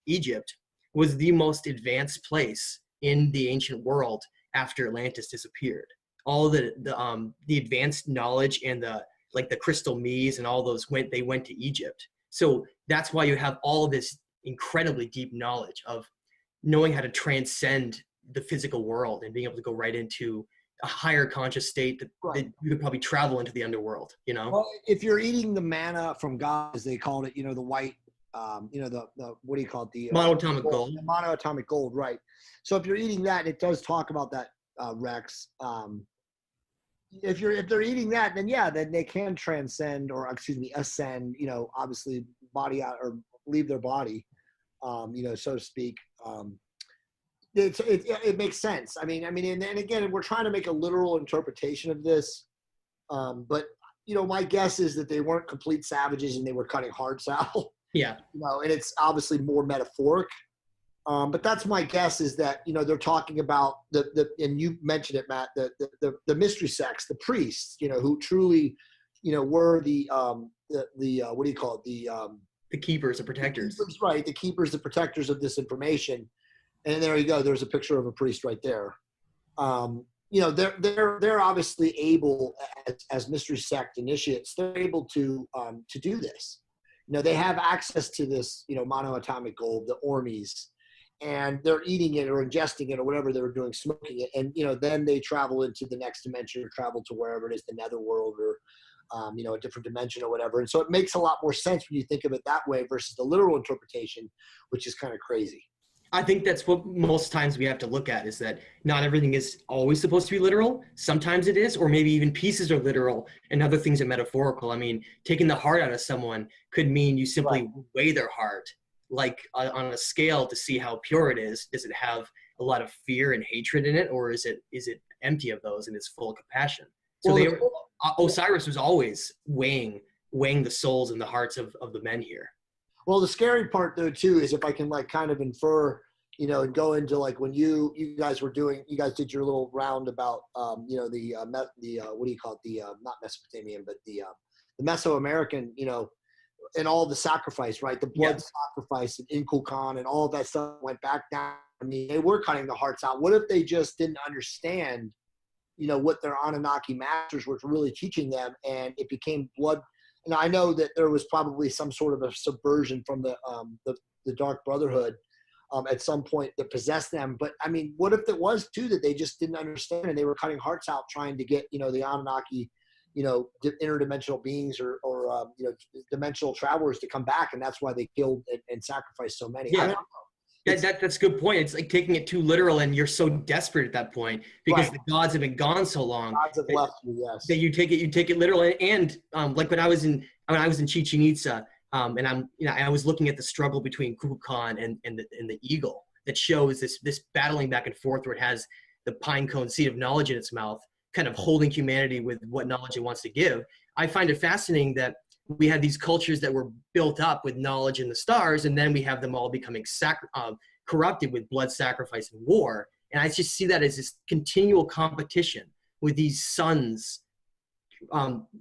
Egypt was the most advanced place in the ancient world after Atlantis disappeared. All the advanced knowledge and the crystal maze and all those went to Egypt. So that's why you have all of this incredibly deep knowledge of knowing how to transcend the physical world and being able to go right into a higher conscious state that you could probably travel into the underworld, Well, if you're eating the manna from God, as they called it, the white, the what do you call it? The monoatomic gold. The monoatomic gold, right. So if you're eating that, it does talk about that, Rex. If they're eating that, then they can transcend, or ascend, obviously body out or leave their body, so to speak. It makes sense. I mean, and again, we're trying to make a literal interpretation of this, but my guess is that they weren't complete savages and they were cutting hearts out. Yeah. And it's obviously more metaphoric. But that's my guess, is that they're talking about and you mentioned it, Matt, the mystery sects, the priests, who truly, were the what do you call it, the keepers, the protectors, right? The keepers, the protectors of this information. And there you go. There's a picture of a priest right there. They're obviously able, as mystery sect initiates, they're able to do this. They have access to this, monoatomic gold, the Ormes, and they're eating it or ingesting it or whatever they were doing, smoking it. And, then they travel into the next dimension or travel to wherever it is, the netherworld or, a different dimension or whatever. And so it makes a lot more sense when you think of it that way versus the literal interpretation, which is kind of crazy. I think that's what most times we have to look at, is that not everything is always supposed to be literal. Sometimes it is, or maybe even pieces are literal and other things are metaphorical. I mean, taking the heart out of someone could mean you simply weigh their heart, like on a scale, to see how pure it is. Does it have a lot of fear and hatred in it, or is it empty of those and it's full of compassion? So Osiris was always weighing the souls and the hearts of the men here. Well, the scary part though too is, if I can kind of infer, and go into when you guys did your little round about what do you call it, not Mesopotamian, but the Mesoamerican, and all the sacrifice, right? The blood sacrifice and Inkulkan and all of that stuff went back down. I mean, they were cutting the hearts out. What if they just didn't understand, what their Anunnaki masters were really teaching them, and it became blood? And I know that there was probably some sort of a subversion from the Dark Brotherhood at some point that possessed them. But I mean, what if it was too that they just didn't understand and they were cutting hearts out trying to get, the Anunnaki, interdimensional beings or dimensional travelers to come back, and that's why they killed and sacrificed so many. Yeah. That's a good point. It's like taking it too literal, and you're so desperate at that point because the gods have been gone so long. Gods have left you, yes. That you take it literal. And like when I was in Chichen Itza, and I was looking at the struggle between Kukulkan and the eagle that shows this battling back and forth, where it has the pine cone seed of knowledge in its mouth, kind of holding humanity with what knowledge it wants to give. I find it fascinating that we had these cultures that were built up with knowledge in the stars, and then we have them all becoming corrupted with blood, sacrifice, and war. And I just see that as this continual competition with these sons.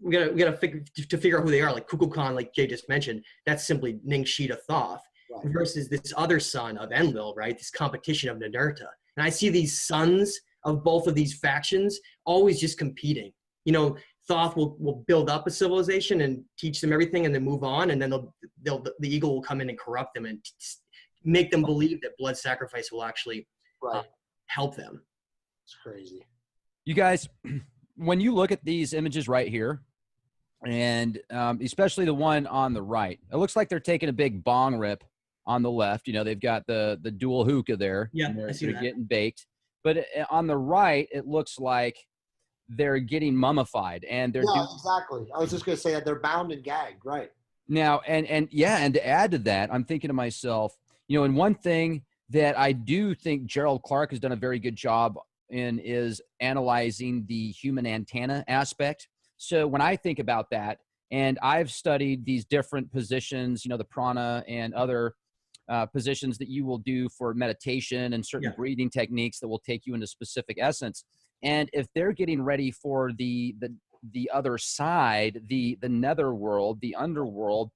We gotta figure out who they are. Like Kukulkan, like Jay just mentioned, that's simply Ningshita Thoth, versus this other son of Enlil, right? This competition of Ninurta. And I see these sons of both of these factions always just competing. Thoth will build up a civilization and teach them everything and then move on, and then the eagle will come in and corrupt them and make them believe that blood sacrifice will actually help them. It's crazy. You guys, when you look at these images right here, and especially the one on the right, it looks like they're taking a big bong rip on the left. They've got the dual hookah there. Yeah, and I see they're that. getting baked. But on the right, it looks like they're getting mummified, and they're Yeah, exactly. I was just going to say that they're bound and gagged, right? now, and to add to that, I'm thinking to myself, and one thing that I do think Gerald Clark has done a very good job in is analyzing the human antenna aspect. So when I think about that, and I've studied these different positions, the prana and other positions that you will do for meditation and certain breathing techniques that will take you into specific essence. And if they're getting ready for the other side, the netherworld, the underworld,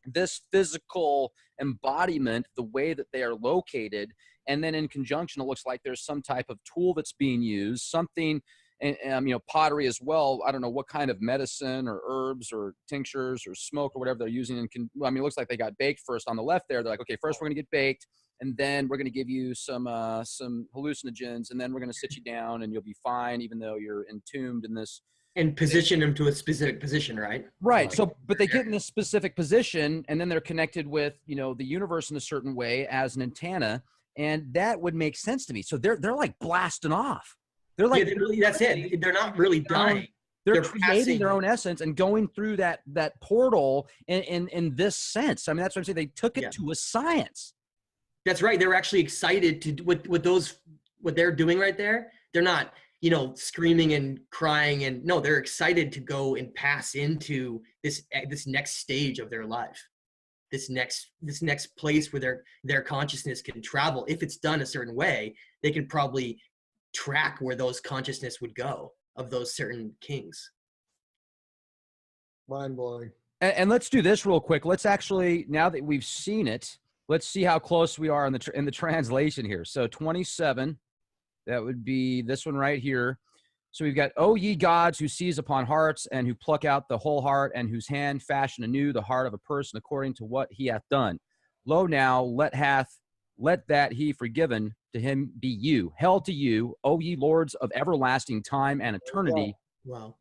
this physical embodiment, the way that they are located, and then in conjunction, it looks like there's some type of tool that's being used, something, and pottery as well. I don't know what kind of medicine or herbs or tinctures or smoke or whatever they're using. It looks like they got baked first on the left there. They're like, okay, first we're going to get baked, and then we're going to give you some hallucinogens, and then we're going to sit you down, and you'll be fine, even though you're entombed in this. And position them to a specific position, right? Right. So, but they get in this specific position, and then they're connected with, the universe in a certain way as an antenna, and that would make sense to me. So they're like blasting off. They're like, that's it. They're not really dying. They're creating their own essence and going through that portal in this sense. I mean, that's what I'm saying. They took it to a science. That's right. They're actually excited to with what they're doing right there. They're not, screaming and crying, and no, they're excited to go and pass into this next stage of their life, this next place where their consciousness can travel. If it's done a certain way, they can probably track where those consciousness would go of those certain kings. Mind blowing. And let's do this real quick. Let's actually, now that we've seen it, let's see how close we are in the translation here. So 27. That would be this one right here. So we've got, O ye gods who seize upon hearts and who pluck out the whole heart and whose hand fashion anew the heart of a person according to what he hath done. Lo now, let that he forgiven to him be you. Hell to you, O ye lords of everlasting time and eternity. Wow.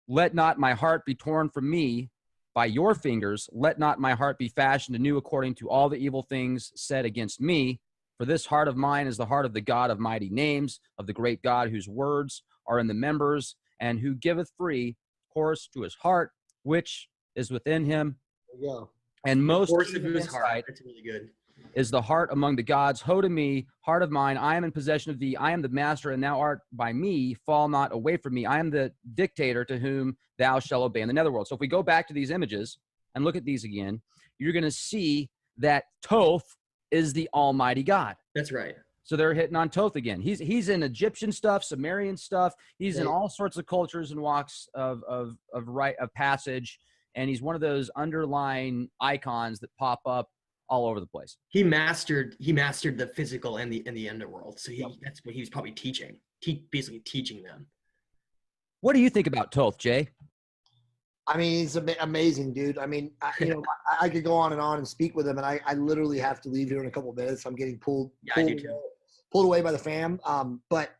Let not my heart be torn from me by your fingers. Let not my heart be fashioned anew according to all the evil things said against me. For this heart of mine is the heart of the God of mighty names, of the great God whose words are in the members, and who giveth free course to his heart, which is within him. There you go. And most Course of his heart. That's really good. Is the heart among the gods. Ho to me, heart of mine, I am in possession of thee. I am the master, and thou art by me. Fall not away from me. I am the dictator to whom thou shalt obey in the netherworld. So if we go back to these images and look at these again, you're going to see that Thoth is the Almighty God. That's right. So they're hitting on Thoth again. He's in Egyptian stuff, Sumerian stuff. He's in all sorts of cultures and walks of passage, and he's one of those underlying icons that pop up all over the place. He mastered the physical and the underworld. So that's what he was probably teaching. Basically teaching them. What do you think about Thoth, Jay? I mean, he's amazing, dude. I mean, I could go on and speak with him, and I literally have to leave here in a couple of minutes. I'm getting pulled away by the fam. But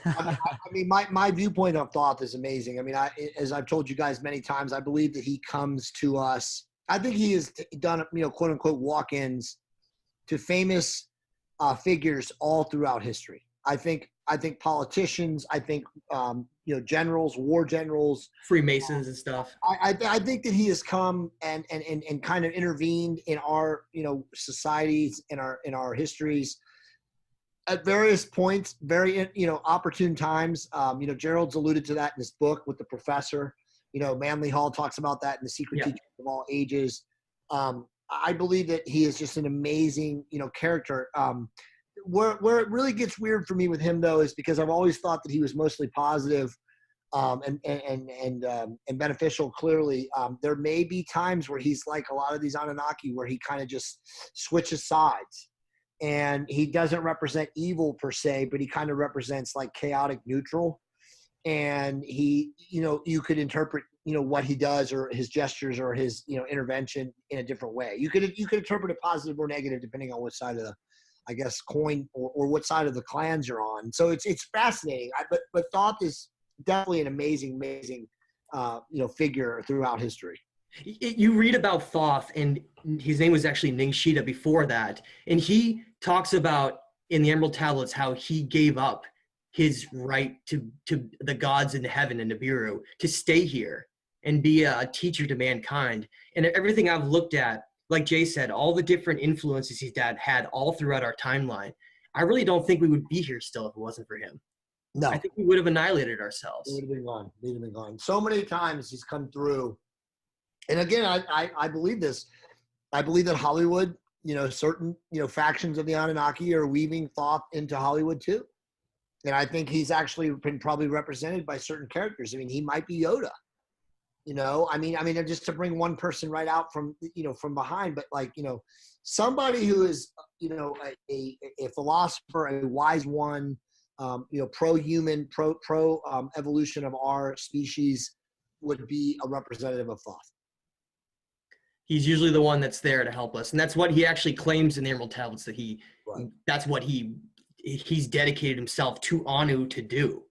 I mean, my viewpoint of Thoth is amazing. I mean, as I've told you guys many times, I believe that he comes to us. I think he has done, quote unquote, walk-ins to famous figures all throughout history. I think politicians, I think, generals, war generals, Freemasons and stuff. I think that he has come and kind of intervened in our, societies, in our histories at various points, very, opportune times. Gerald's alluded to that in his book with the professor. Manly Hall talks about that in The Secret Teachings of All Ages. I believe that he is just an amazing, character. Where it really gets weird for me with him, though, is because I've always thought that he was mostly positive and beneficial. Clearly, there may be times where he's like a lot of these Annunaki, where he kind of just switches sides, and he doesn't represent evil per se, but he kind of represents like chaotic neutral. And he, you could interpret, what he does or his gestures or his, intervention in a different way. You could interpret it positive or negative depending on which side of the, I guess, coin or what side of the clans you're on. So it's fascinating. But Thoth is definitely an amazing, figure throughout history. You read about Thoth, and his name was actually Ningshita before that. And he talks about in the Emerald Tablets how he gave up his right to the gods in heaven and Nibiru to stay here and be a teacher to mankind. And everything I've looked at, like Jay said, all the different influences his dad had all throughout our timeline, I really don't think we would be here still if it wasn't for him. No. I think we would have annihilated ourselves. It would have been gone. It would have been gone. So many times he's come through. And again, I believe this. I believe that Hollywood, certain, factions of the Anunnaki are weaving thought into Hollywood too. And I think he's actually been probably represented by certain characters. I mean, he might be Yoda. I mean, just to bring one person right out from, from behind, but like, somebody who is, a philosopher, a wise one, pro-human, pro evolution of our species would be a representative of Thoth. He's usually the one that's there to help us. And that's what he actually claims in the Emerald Tablets, that that's what he's dedicated himself to Anu to do.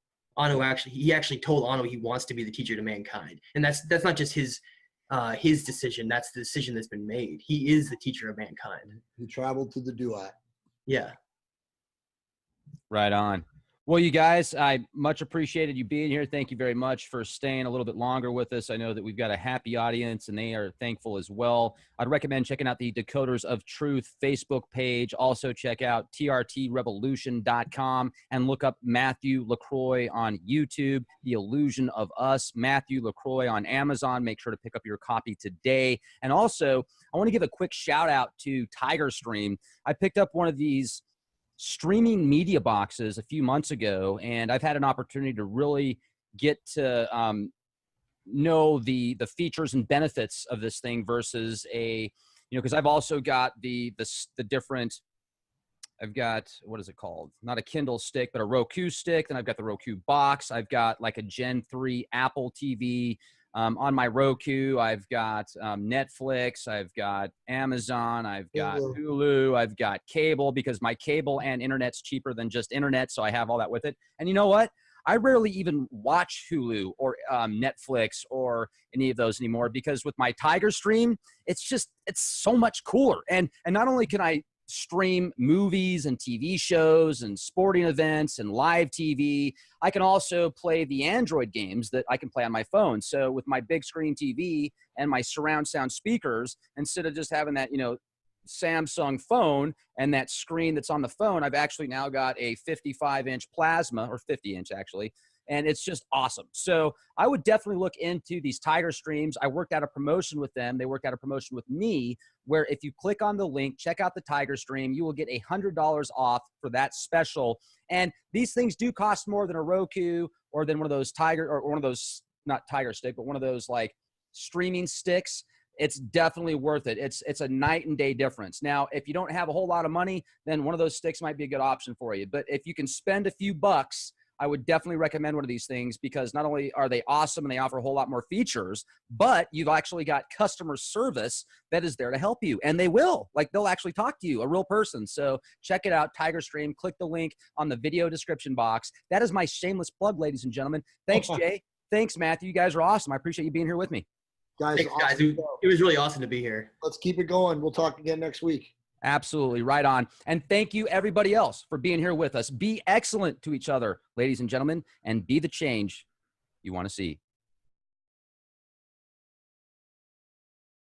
He actually told Anu he wants to be the teacher to mankind. And that's not just his decision. That's the decision that's been made. He is the teacher of mankind. He traveled to the Duat. Yeah. Right on. Well, you guys, I much appreciated you being here. Thank you very much for staying a little bit longer with us. I know that we've got a happy audience, and they are thankful as well. I'd recommend checking out the Decoders of Truth Facebook page. Also, check out trtrevolution.com and look up Matthew LaCroix on YouTube, The Illusion of Us, Matthew LaCroix on Amazon. Make sure to pick up your copy today. And also, I want to give a quick shout out to TigerStream. I picked up one of these streaming media boxes a few months ago, and I've had an opportunity to really get to know the features and benefits of this thing versus because I've also got the different, I've got, what is it called? Not a Kindle stick, but a Roku stick. Then I've got the Roku box. I've got like a Gen 3 Apple TV. On my Roku, I've got Netflix, I've got Amazon, I've got Hulu, I've got cable, because my cable and internet's cheaper than just internet, so I have all that with it. And you know what? I rarely even watch Hulu or Netflix or any of those anymore, because with my TigerStream, it's so much cooler. And not only can I stream movies and TV shows and sporting events and live TV, I can also play the Android games that I can play on my phone. So with my big screen TV and my surround sound speakers, instead of just having that, Samsung phone and that screen that's on the phone, I've actually now got a 55-inch plasma, or 50-inch actually, and it's just awesome. So I would definitely look into these TigerStreams. I worked out a promotion with them. They worked out a promotion with me, where if you click on the link, check out the TigerStream, you will get $100 off for that special. And these things do cost more than a Roku or than one of those not Tiger Stick, but one of those like streaming sticks. It's definitely worth it. It's a night and day difference. Now, if you don't have a whole lot of money, then one of those sticks might be a good option for you. But if you can spend a few bucks, I would definitely recommend one of these things, because not only are they awesome and they offer a whole lot more features, but you've actually got customer service that is there to help you. And they will. Like, they'll actually talk to you, a real person. So check it out, TigerStream. Click the link on the video description box. That is my shameless plug, ladies and gentlemen. Thanks, Jay. Thanks, Matthew. You guys are awesome. I appreciate you being here with me. Thanks, guys. It was really awesome to be here. Let's keep it going. We'll talk again next week. Absolutely. Right on. And thank you, everybody else, for being here with us. Be excellent to each other, ladies and gentlemen, and be the change you want to see.